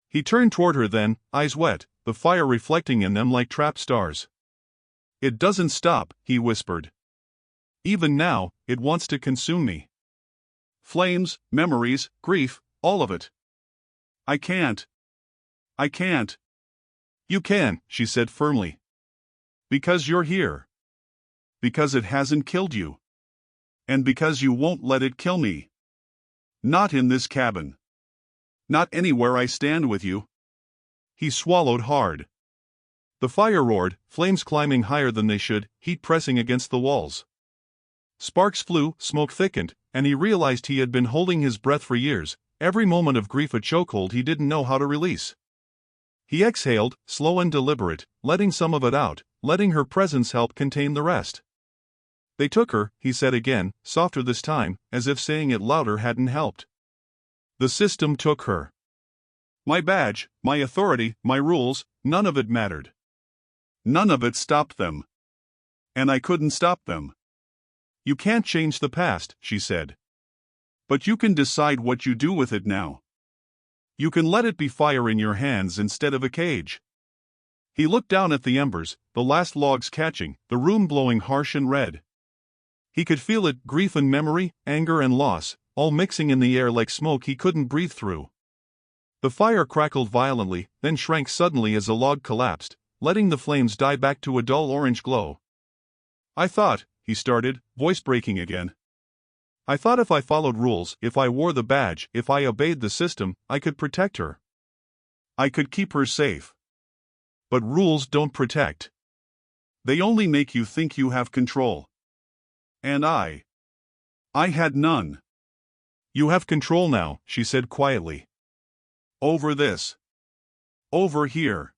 He turned toward her then, eyes wet, the fire reflecting in them like trapped stars. "It doesn't stop," he whispered. "Even now, it wants to consume me. Flames, memories, grief, all of it. I can't. I can't." "You can," she said firmly. "Because you're here. Because it hasn't killed you. And because you won't let it kill me. Not in this cabin. Not anywhere I stand with you." He swallowed hard. The fire roared, flames climbing higher than they should, heat pressing against the walls. Sparks flew, smoke thickened, and he realized he had been holding his breath for years, every moment of grief a chokehold he didn't know how to release. He exhaled, slow and deliberate, letting some of it out, letting her presence help contain the rest. "They took her," he said again, softer this time, as if saying it louder hadn't helped. "The system took her. My badge, my authority, my rules, none of it mattered. None of it stopped them. And I couldn't stop them." "You can't change the past," she said. "But you can decide what you do with it now. You can let it be fire in your hands instead of a cage." He looked down at the embers, the last logs catching, the room glowing harsh and red. He could feel it, grief and memory, anger and loss, all mixing in the air like smoke he couldn't breathe through. The fire crackled violently, then shrank suddenly as a log collapsed, letting the flames die back to a dull orange glow. "I thought," he started, voice breaking again. "I thought if I followed rules, if I wore the badge, if I obeyed the system, I could protect her. I could keep her safe. But rules don't protect. They only make you think you have control. And I had none." "You have control now," she said quietly. "Over this. Over here.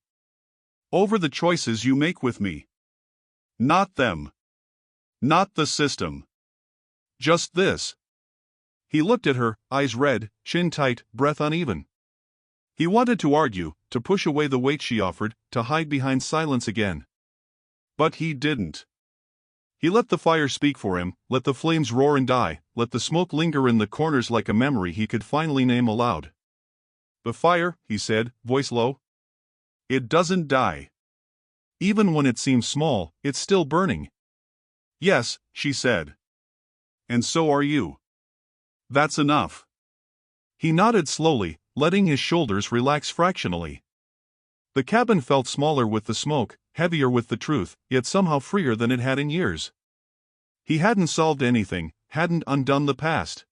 Over the choices you make with me. Not them. Not the system. Just this." He looked at her, eyes red, chin tight, breath uneven. He wanted to argue, to push away the weight she offered, to hide behind silence again. But he didn't. He let the fire speak for him, let the flames roar and die, let the smoke linger in the corners like a memory he could finally name aloud. "The fire," he said, voice low. "It doesn't die. Even when it seems small, it's still burning." "Yes," she said. "And so are you. That's enough." He nodded slowly, letting his shoulders relax fractionally. The cabin felt smaller with the smoke, heavier with the truth, yet somehow freer than it had in years. He hadn't solved anything, hadn't undone the past.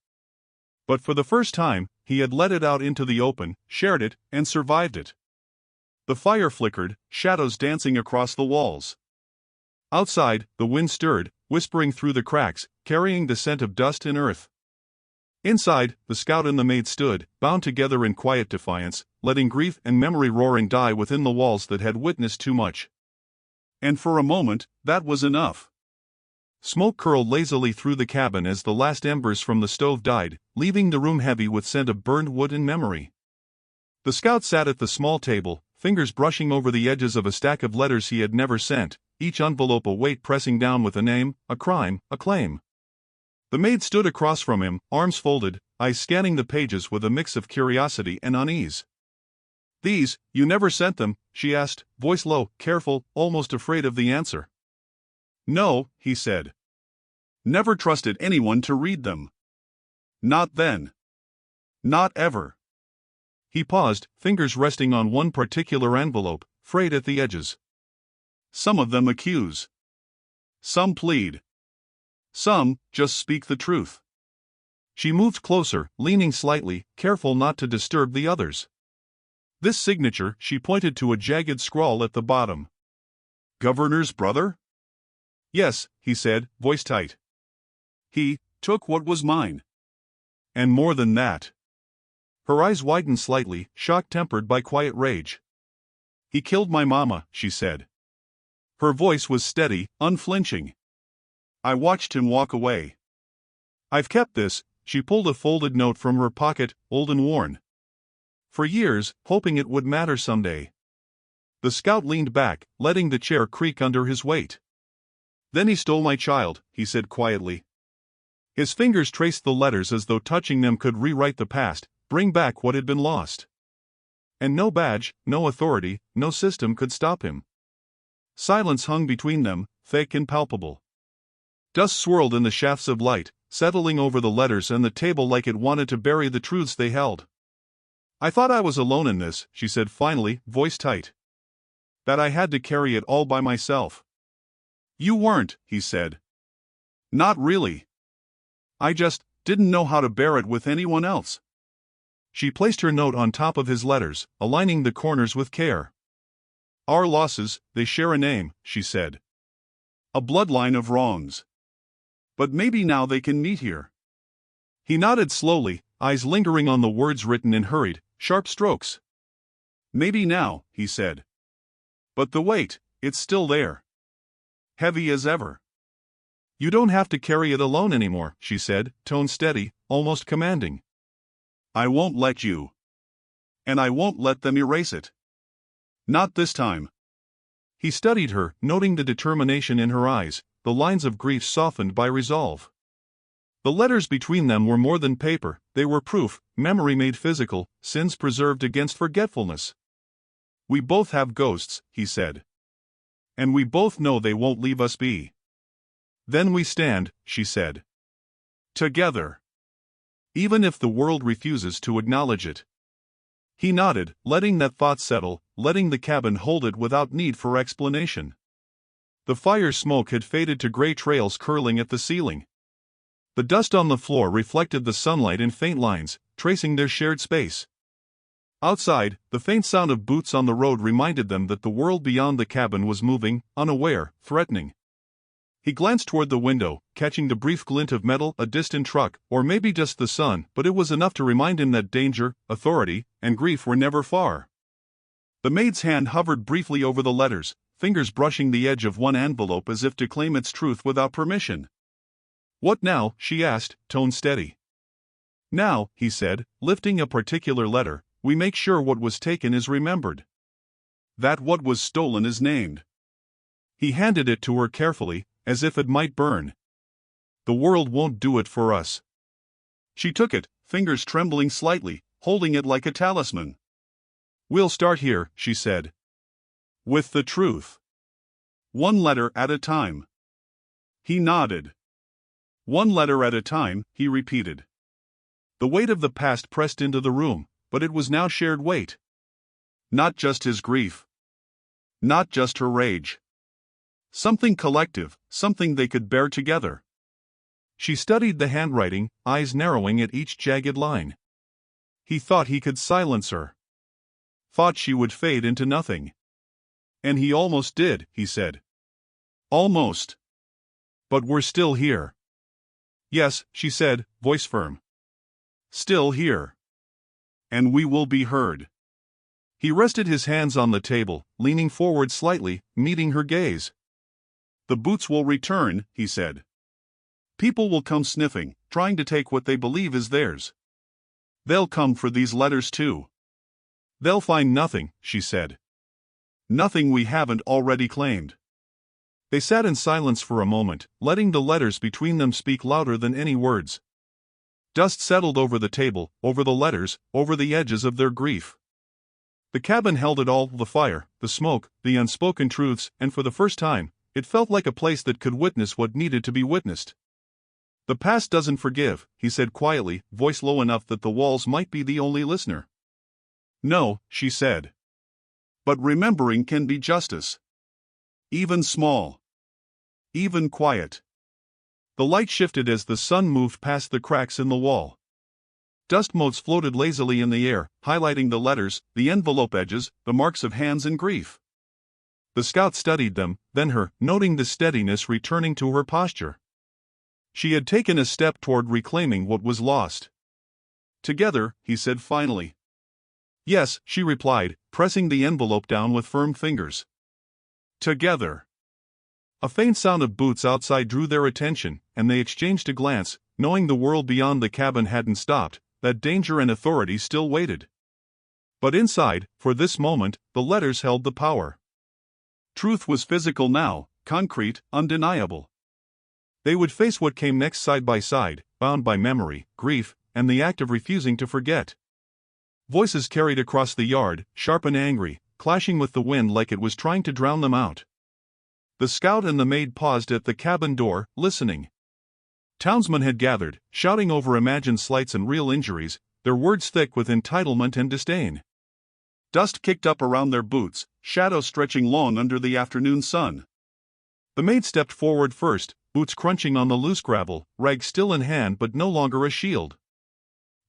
But for the first time, he had let it out into the open, shared it, and survived it. The fire flickered, shadows dancing across the walls. Outside, the wind stirred, whispering through the cracks, carrying the scent of dust and earth. Inside, the scout and the maid stood, bound together in quiet defiance, letting grief and memory roar and die within the walls that had witnessed too much. And for a moment, that was enough. Smoke curled lazily through the cabin as the last embers from the stove died, leaving the room heavy with scent of burned wood and memory. The scout sat at the small table, fingers brushing over the edges of a stack of letters he had never sent, each envelope a weight pressing down with a name, a crime, a claim. The maid stood across from him, arms folded, eyes scanning the pages with a mix of curiosity and unease. "These, you never sent them?" she asked, voice low, careful, almost afraid of the answer. "No," he said. "Never trusted anyone to read them. Not then. Not ever." He paused, fingers resting on one particular envelope, frayed at the edges. "Some of them accuse. Some plead. Some just speak the truth." She moved closer, leaning slightly, careful not to disturb the others. "This signature," she pointed to a jagged scrawl at the bottom. "Governor's brother?" "Yes," he said, voice tight. "He took what was mine. And more than that." Her eyes widened slightly, shock tempered by quiet rage. "He killed my mama," she said. Her voice was steady, unflinching. "I watched him walk away. I've kept this." She pulled a folded note from her pocket, old and worn. "For years, hoping it would matter someday." The scout leaned back, letting the chair creak under his weight. "Then he stole my child," he said quietly. His fingers traced the letters as though touching them could rewrite the past, bring back what had been lost. And no badge, no authority, no system could stop him. Silence hung between them, thick and palpable. Dust swirled in the shafts of light, settling over the letters and the table like it wanted to bury the truths they held. "I thought I was alone in this," she said finally, voice tight. "That I had to carry it all by myself." "You weren't," he said. "Not really. I just didn't know how to bear it with anyone else." She placed her note on top of his letters, aligning the corners with care. "Our losses, they share a name," she said. "A bloodline of wrongs. But maybe now they can meet here." He nodded slowly, eyes lingering on the words written in hurried, sharp strokes. "Maybe now," he said. "But the weight, it's still there. Heavy as ever." "You don't have to carry it alone anymore," she said, tone steady, almost commanding. "I won't let you. And I won't let them erase it. Not this time." He studied her, noting the determination in her eyes, the lines of grief softened by resolve. The letters between them were more than paper, they were proof, memory made physical, sins preserved against forgetfulness. "We both have ghosts," he said. "And we both know they won't leave us be. Then we stand," she said. "Together. Even if the world refuses to acknowledge it." He nodded, letting that thought settle, letting the cabin hold it without need for explanation. The fire smoke had faded to gray trails curling at the ceiling. The dust on the floor reflected the sunlight in faint lines, tracing their shared space. Outside, the faint sound of boots on the road reminded them that the world beyond the cabin was moving, unaware, threatening. He glanced toward the window, catching the brief glint of metal, a distant truck, or maybe just the sun, but it was enough to remind him that danger, authority, and grief were never far. The maid's hand hovered briefly over the letters, fingers brushing the edge of one envelope as if to claim its truth without permission. "What now?" she asked, tone steady. "Now," he said, lifting a particular letter, "we make sure what was taken is remembered. That what was stolen is named." He handed it to her carefully, as if it might burn. "The world won't do it for us." She took it, fingers trembling slightly, holding it like a talisman. "We'll start here," she said. "With the truth. One letter at a time." He nodded. "One letter at a time," he repeated. The weight of the past pressed into the room, but it was now shared weight. Not just his grief. Not just her rage. Something collective, something they could bear together. She studied the handwriting, eyes narrowing at each jagged line. He thought he could silence her. Thought she would fade into nothing. "And he almost did," he said. "Almost. But we're still here." "Yes," she said, voice firm. "Still here. And we will be heard." He rested his hands on the table, leaning forward slightly, meeting her gaze. "The boots will return," he said. People will come sniffing, trying to take what they believe is theirs. They'll come for these letters too. They'll find nothing, she said. Nothing we haven't already claimed. They sat in silence for a moment, letting the letters between them speak louder than any words. Dust settled over the table, over the letters, over the edges of their grief. The cabin held it all, the fire, the smoke, the unspoken truths, and for the first time, it felt like a place that could witness what needed to be witnessed. The past doesn't forgive, he said quietly, voice low enough that the walls might be the only listener. No, she said. But remembering can be justice. Even small. Even quiet. The light shifted as the sun moved past the cracks in the wall. Dust motes floated lazily in the air, highlighting the letters, the envelope edges, the marks of hands and grief. The scout studied them, then her, noting the steadiness returning to her posture. She had taken a step toward reclaiming what was lost. Together, he said finally. Yes, she replied, pressing the envelope down with firm fingers. Together. A faint sound of boots outside drew their attention, and they exchanged a glance, knowing the world beyond the cabin hadn't stopped, that danger and authority still waited. But inside, for this moment, the letters held the power. Truth was physical now, concrete, undeniable. They would face what came next side by side, bound by memory, grief, and the act of refusing to forget. Voices carried across the yard, sharp and angry, clashing with the wind like it was trying to drown them out. The scout and the maid paused at the cabin door, listening. Townsmen had gathered, shouting over imagined slights and real injuries, their words thick with entitlement and disdain. Dust kicked up around their boots, shadows stretching long under the afternoon sun. The maid stepped forward first, boots crunching on the loose gravel, rag still in hand but no longer a shield.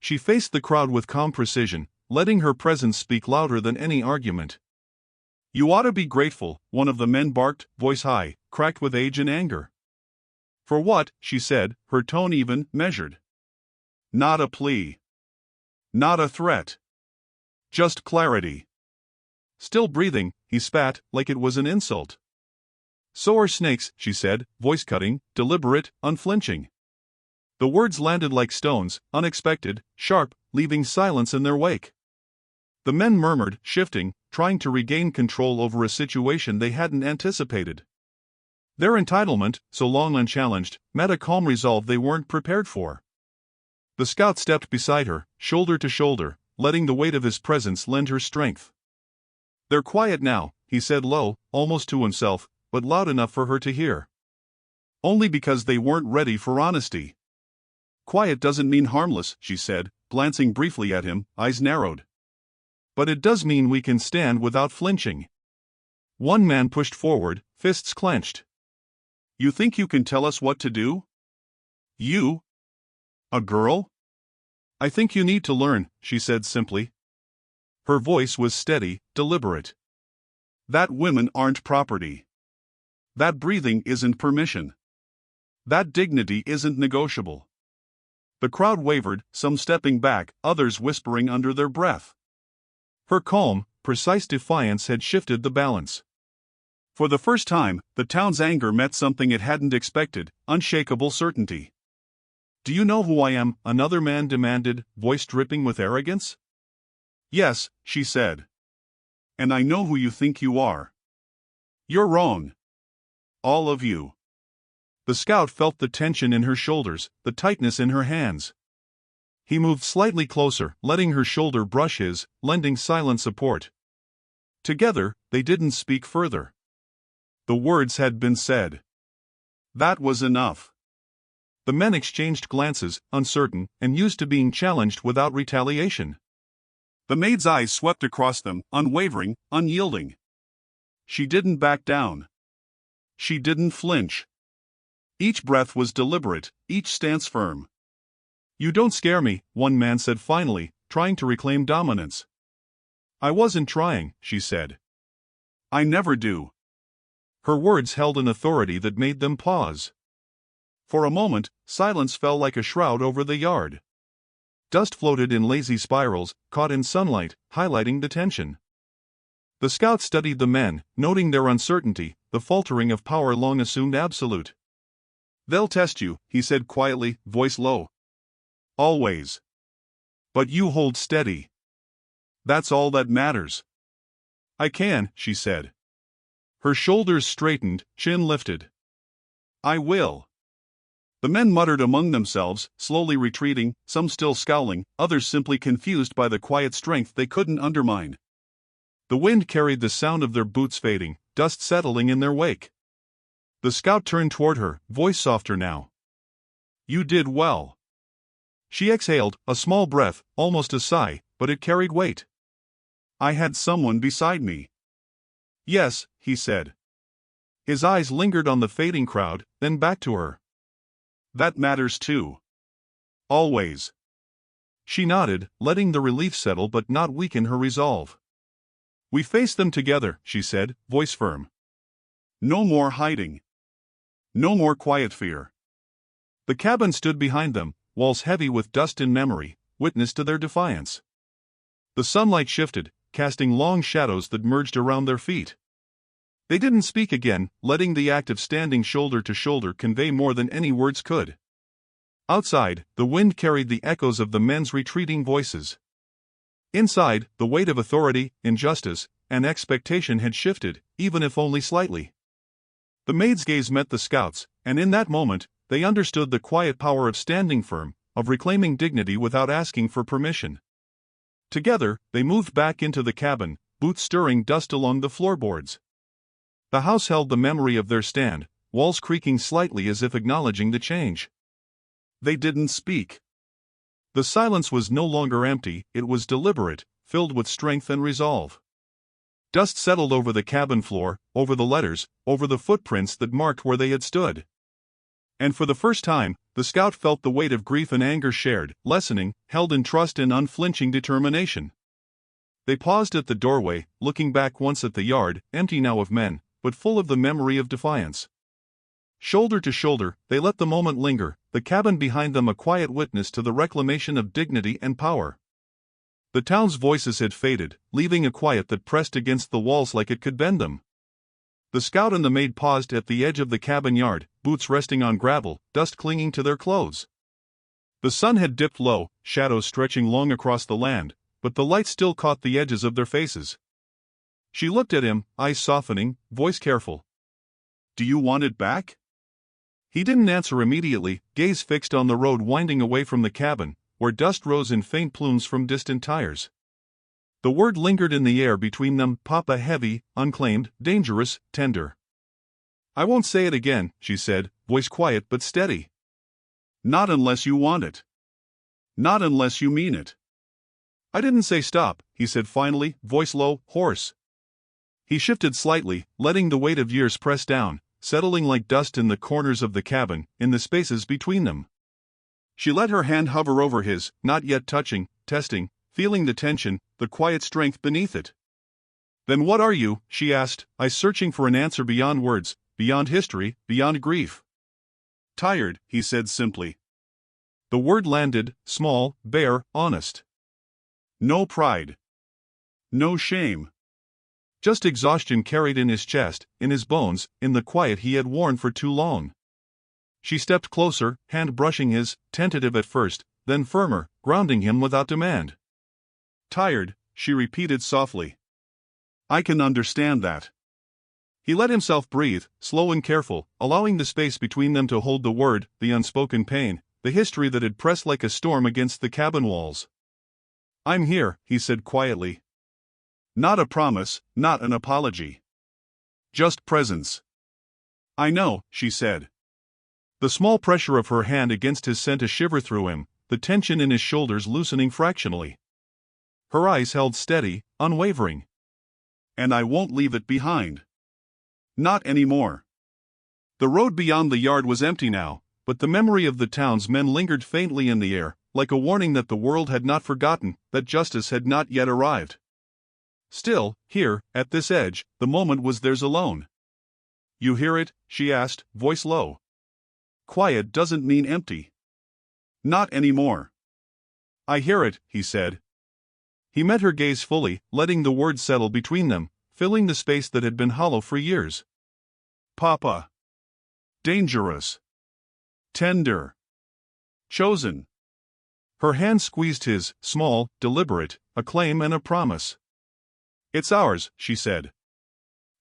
She faced the crowd with calm precision, letting her presence speak louder than any argument. You ought to be grateful, one of the men barked, voice high, cracked with age and anger. For what? She said, her tone even, measured. Not a plea. Not a threat. Just clarity. Still breathing, he spat, like it was an insult. So are snakes, she said, voice cutting, deliberate, unflinching. The words landed like stones, unexpected, sharp, leaving silence in their wake. The men murmured, shifting, trying to regain control over a situation they hadn't anticipated. Their entitlement, so long unchallenged, met a calm resolve they weren't prepared for. The scout stepped beside her, shoulder to shoulder, letting the weight of his presence lend her strength. They're quiet now, he said low, almost to himself, but loud enough for her to hear. Only because they weren't ready for honesty. Quiet doesn't mean harmless, she said, glancing briefly at him, eyes narrowed. But it does mean we can stand without flinching. One man pushed forward, fists clenched. You think you can tell us what to do? You? A girl? I think you need to learn, she said simply. Her voice was steady, deliberate. That women aren't property. That breathing isn't permission. That dignity isn't negotiable. The crowd wavered, some stepping back, others whispering under their breath. Her calm, precise defiance had shifted the balance. For the first time, the town's anger met something it hadn't expected, unshakable certainty. Do you know who I am? Another man demanded, voice dripping with arrogance. Yes, she said. And I know who you think you are. You're wrong. All of you. The scout felt the tension in her shoulders, the tightness in her hands. He moved slightly closer, letting her shoulder brush his, lending silent support. Together, they didn't speak further. The words had been said. That was enough. The men exchanged glances, uncertain, and used to being challenged without retaliation. The maid's eyes swept across them, unwavering, unyielding. She didn't back down. She didn't flinch. Each breath was deliberate, each stance firm. You don't scare me, one man said finally, trying to reclaim dominance. I wasn't trying, she said. I never do. Her words held an authority that made them pause. For a moment, silence fell like a shroud over the yard. Dust floated in lazy spirals, caught in sunlight, highlighting the tension. The scout studied the men, noting their uncertainty, the faltering of power long assumed absolute. They'll test you, he said quietly, voice low. Always. But you hold steady. That's all that matters. I can, she said. Her shoulders straightened, chin lifted. I will. The men muttered among themselves, slowly retreating, some still scowling, others simply confused by the quiet strength they couldn't undermine. The wind carried the sound of their boots fading, dust settling in their wake. The scout turned toward her, voice softer now. You did well. She exhaled, a small breath, almost a sigh, but it carried weight. I had someone beside me. Yes, he said. His eyes lingered on the fading crowd, then back to her. That matters too. Always. She nodded, letting the relief settle but not weaken her resolve. We face them together, she said, voice firm. No more hiding. No more quiet fear. The cabin stood behind them, walls heavy with dust and memory, witness to their defiance. The sunlight shifted, casting long shadows that merged around their feet. They didn't speak again, letting the act of standing shoulder to shoulder convey more than any words could. Outside, the wind carried the echoes of the men's retreating voices. Inside, the weight of authority, injustice, and expectation had shifted, even if only slightly. The maid's gaze met the scout's, and in that moment, they understood the quiet power of standing firm, of reclaiming dignity without asking for permission. Together, they moved back into the cabin, boots stirring dust along the floorboards. The house held the memory of their stand, walls creaking slightly as if acknowledging the change. They didn't speak. The silence was no longer empty, it was deliberate, filled with strength and resolve. Dust settled over the cabin floor, over the letters, over the footprints that marked where they had stood. And for the first time, the scout felt the weight of grief and anger shared, lessening, held in trust and unflinching determination. They paused at the doorway, looking back once at the yard, empty now of men, but full of the memory of defiance. Shoulder to shoulder, they let the moment linger, the cabin behind them a quiet witness to the reclamation of dignity and power. The town's voices had faded, leaving a quiet that pressed against the walls like it could bend them. The scout and the maid paused at the edge of the cabin yard, boots resting on gravel, dust clinging to their clothes. The sun had dipped low, shadows stretching long across the land, but the light still caught the edges of their faces. She looked at him, eyes softening, voice careful. Do you want it back? He didn't answer immediately, gaze fixed on the road winding away from the cabin, where dust rose in faint plumes from distant tires. The word lingered in the air between them, Papa, heavy, unclaimed, dangerous, tender. I won't say it again, she said, voice quiet but steady. Not unless you want it. Not unless you mean it. I didn't say stop, he said finally, voice low, hoarse. He shifted slightly, letting the weight of years press down, settling like dust in the corners of the cabin, in the spaces between them. She let her hand hover over his, not yet touching, testing, feeling the tension, the quiet strength beneath it. Then what are you, she asked, eyes searching for an answer beyond words, beyond history, beyond grief. Tired, he said simply. The word landed, small, bare, honest. No pride. No shame. Just exhaustion carried in his chest, in his bones, in the quiet he had worn for too long. She stepped closer, hand brushing his, tentative at first, then firmer, grounding him without demand. Tired, she repeated softly. I can understand that. He let himself breathe, slow and careful, allowing the space between them to hold the word, the unspoken pain, the history that had pressed like a storm against the cabin walls. I'm here, he said quietly. Not a promise, not an apology. Just presence. I know, she said. The small pressure of her hand against his sent a shiver through him, the tension in his shoulders loosening fractionally. Her eyes held steady, unwavering. And I won't leave it behind. Not anymore. The road beyond the yard was empty now, but the memory of the town's men lingered faintly in the air, like a warning that the world had not forgotten, that justice had not yet arrived. Still, here, at this edge, the moment was theirs alone. You hear it? She asked, voice low. Quiet doesn't mean empty. Not anymore. I hear it, he said. He met her gaze fully, letting the words settle between them, filling the space that had been hollow for years. Papa. Dangerous. Tender. Chosen. Her hand squeezed his, small, deliberate, a claim and a promise. It's ours, she said.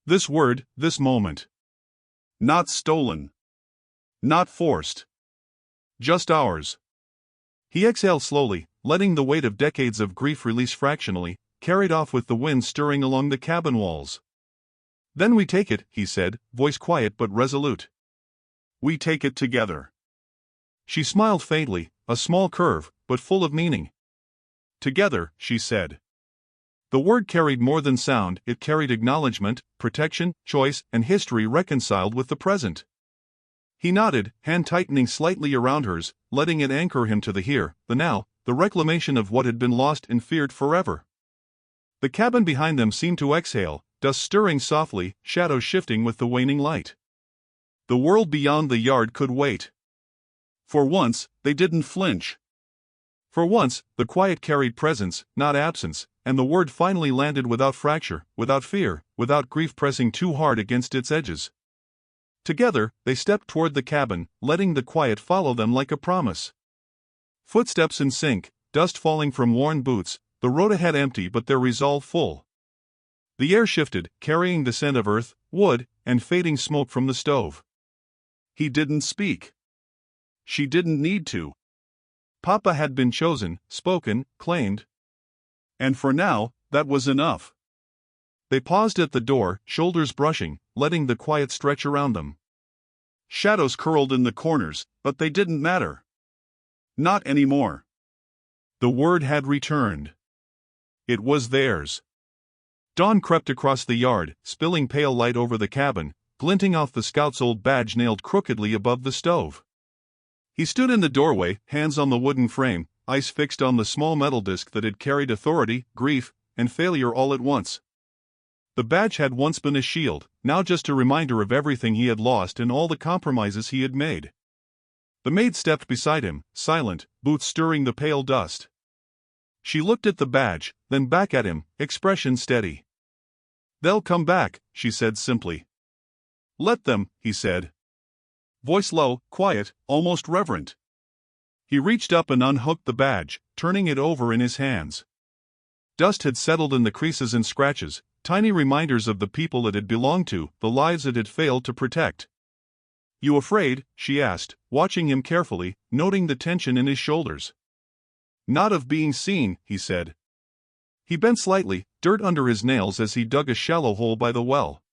This word, this moment. Not stolen. Not forced. Just ours. He exhaled slowly, letting the weight of decades of grief release fractionally, carried off with the wind stirring along the cabin walls. Then we take it, he said, voice quiet but resolute. We take it together. She smiled faintly, a small curve, but full of meaning. Together, she said. The word carried more than sound, it carried acknowledgement, protection, choice, and history reconciled with the present. He nodded, hand tightening slightly around hers, letting it anchor him to the here, the now, the reclamation of what had been lost and feared forever. The cabin behind them seemed to exhale, dust stirring softly, shadows shifting with the waning light. The world beyond the yard could wait. For once, they didn't flinch. For once, the quiet carried presence, not absence, and the word finally landed without fracture, without fear, without grief pressing too hard against its edges. Together, they stepped toward the cabin, letting the quiet follow them like a promise. Footsteps in sync, dust falling from worn boots, the road ahead empty but their resolve full. The air shifted, carrying the scent of earth, wood, and fading smoke from the stove. He didn't speak. She didn't need to. Papa had been chosen, spoken, claimed. And for now, that was enough. They paused at the door, shoulders brushing, letting the quiet stretch around them. Shadows curled in the corners, but they didn't matter. Not anymore. The word had returned. It was theirs. Dawn crept across the yard, spilling pale light over the cabin, glinting off the scout's old badge nailed crookedly above the stove. He stood in the doorway, hands on the wooden frame, eyes fixed on the small metal disc that had carried authority, grief, and failure all at once. The badge had once been a shield, now just a reminder of everything he had lost and all the compromises he had made. The maid stepped beside him, silent, boots stirring the pale dust. She looked at the badge, then back at him, expression steady. They'll come back, she said simply. Let them, he said. Voice low, quiet, almost reverent. He reached up and unhooked the badge, turning it over in his hands. Dust had settled in the creases and scratches, tiny reminders of the people it had belonged to, the lives it had failed to protect. You afraid? She asked, watching him carefully, noting the tension in his shoulders. Not of being seen, he said. He bent slightly, dirt under his nails as he dug a shallow hole by the well.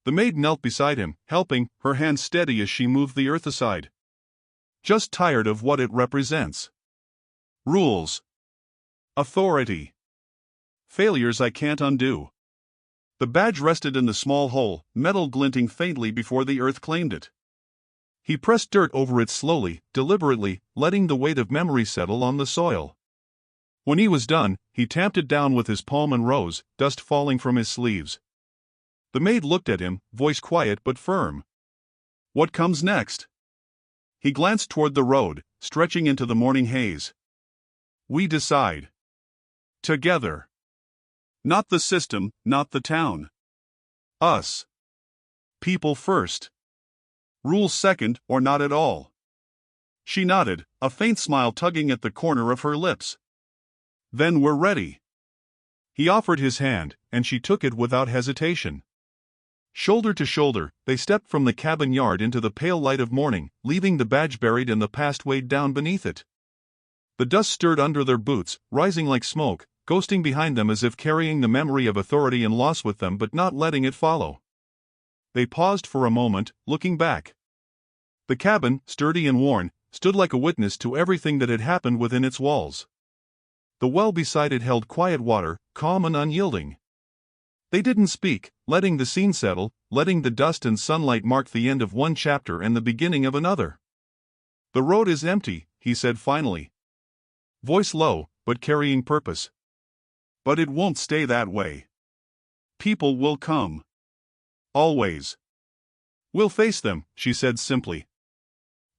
The maid knelt beside him, helping, her hand steady as she moved the earth aside. Just tired of what it represents. Rules. Authority. Failures I can't undo. The badge rested in the small hole, metal glinting faintly before the earth claimed it. He pressed dirt over it slowly, deliberately, letting the weight of memory settle on the soil. When he was done, he tamped it down with his palm and rose, dust falling from his sleeves. The maid looked at him, voice quiet but firm. What comes next? He glanced toward the road, stretching into the morning haze. We decide. Together. Not the system, not the town. Us. People first. Rules second, or not at all. She nodded, a faint smile tugging at the corner of her lips. Then we're ready. He offered his hand, and she took it without hesitation. Shoulder to shoulder, they stepped from the cabin yard into the pale light of morning, leaving the badge buried and the past weighed down beneath it. The dust stirred under their boots, rising like smoke, ghosting behind them as if carrying the memory of authority and loss with them but not letting it follow. They paused for a moment, looking back. The cabin, sturdy and worn, stood like a witness to everything that had happened within its walls. The well beside it held quiet water, calm and unyielding. They didn't speak, letting the scene settle, letting the dust and sunlight mark the end of one chapter and the beginning of another. The road is empty, he said finally. Voice low, but carrying purpose. But it won't stay that way. People will come. Always. We'll face them, she said simply.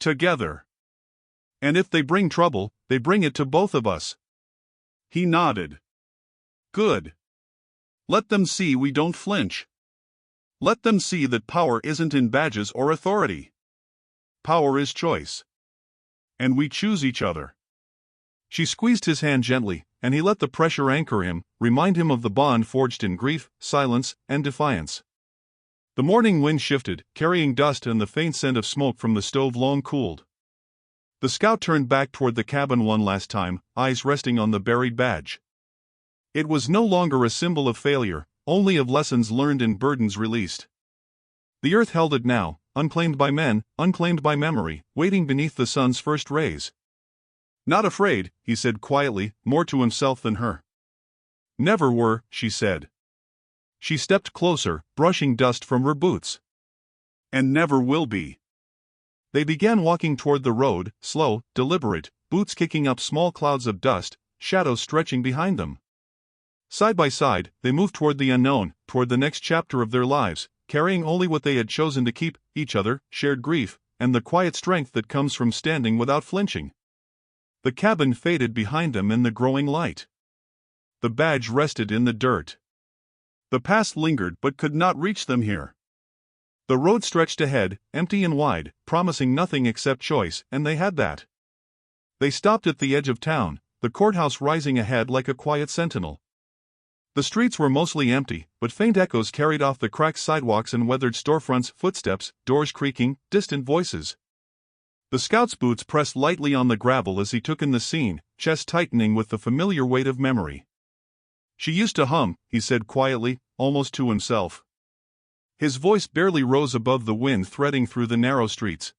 Together. And if they bring trouble, they bring it to both of us. He nodded. Good. Let them see we don't flinch. Let them see that power isn't in badges or authority. power is choice. And we choose each other. She squeezed his hand gently, and he let the pressure anchor him, remind him of the bond forged in grief, silence, and defiance. The morning wind shifted, carrying dust and the faint scent of smoke from the stove long cooled. The scout turned back toward the cabin one last time, eyes resting on the buried badge. It was no longer a symbol of failure, only of lessons learned and burdens released. The earth held it now, unclaimed by men, unclaimed by memory, waiting beneath the sun's first rays. Not afraid, he said quietly, more to himself than her. Never were, she said. She stepped closer, brushing dust from her boots. And never will be. They began walking toward the road, slow, deliberate, boots kicking up small clouds of dust, shadows stretching behind them. Side by side, they moved toward the unknown, toward the next chapter of their lives, carrying only what they had chosen to keep, each other, shared grief, and the quiet strength that comes from standing without flinching. The cabin faded behind them in the growing light. The badge rested in the dirt. The past lingered but could not reach them here. The road stretched ahead, empty and wide, promising nothing except choice, and they had that. They stopped at the edge of town, the courthouse rising ahead like a quiet sentinel. The streets were mostly empty, but faint echoes carried off the cracked sidewalks and weathered storefronts, footsteps, doors creaking, distant voices. The scout's boots pressed lightly on the gravel as he took in the scene, chest tightening with the familiar weight of memory. She used to hum, he said quietly, almost to himself. His voice barely rose above the wind threading through the narrow streets.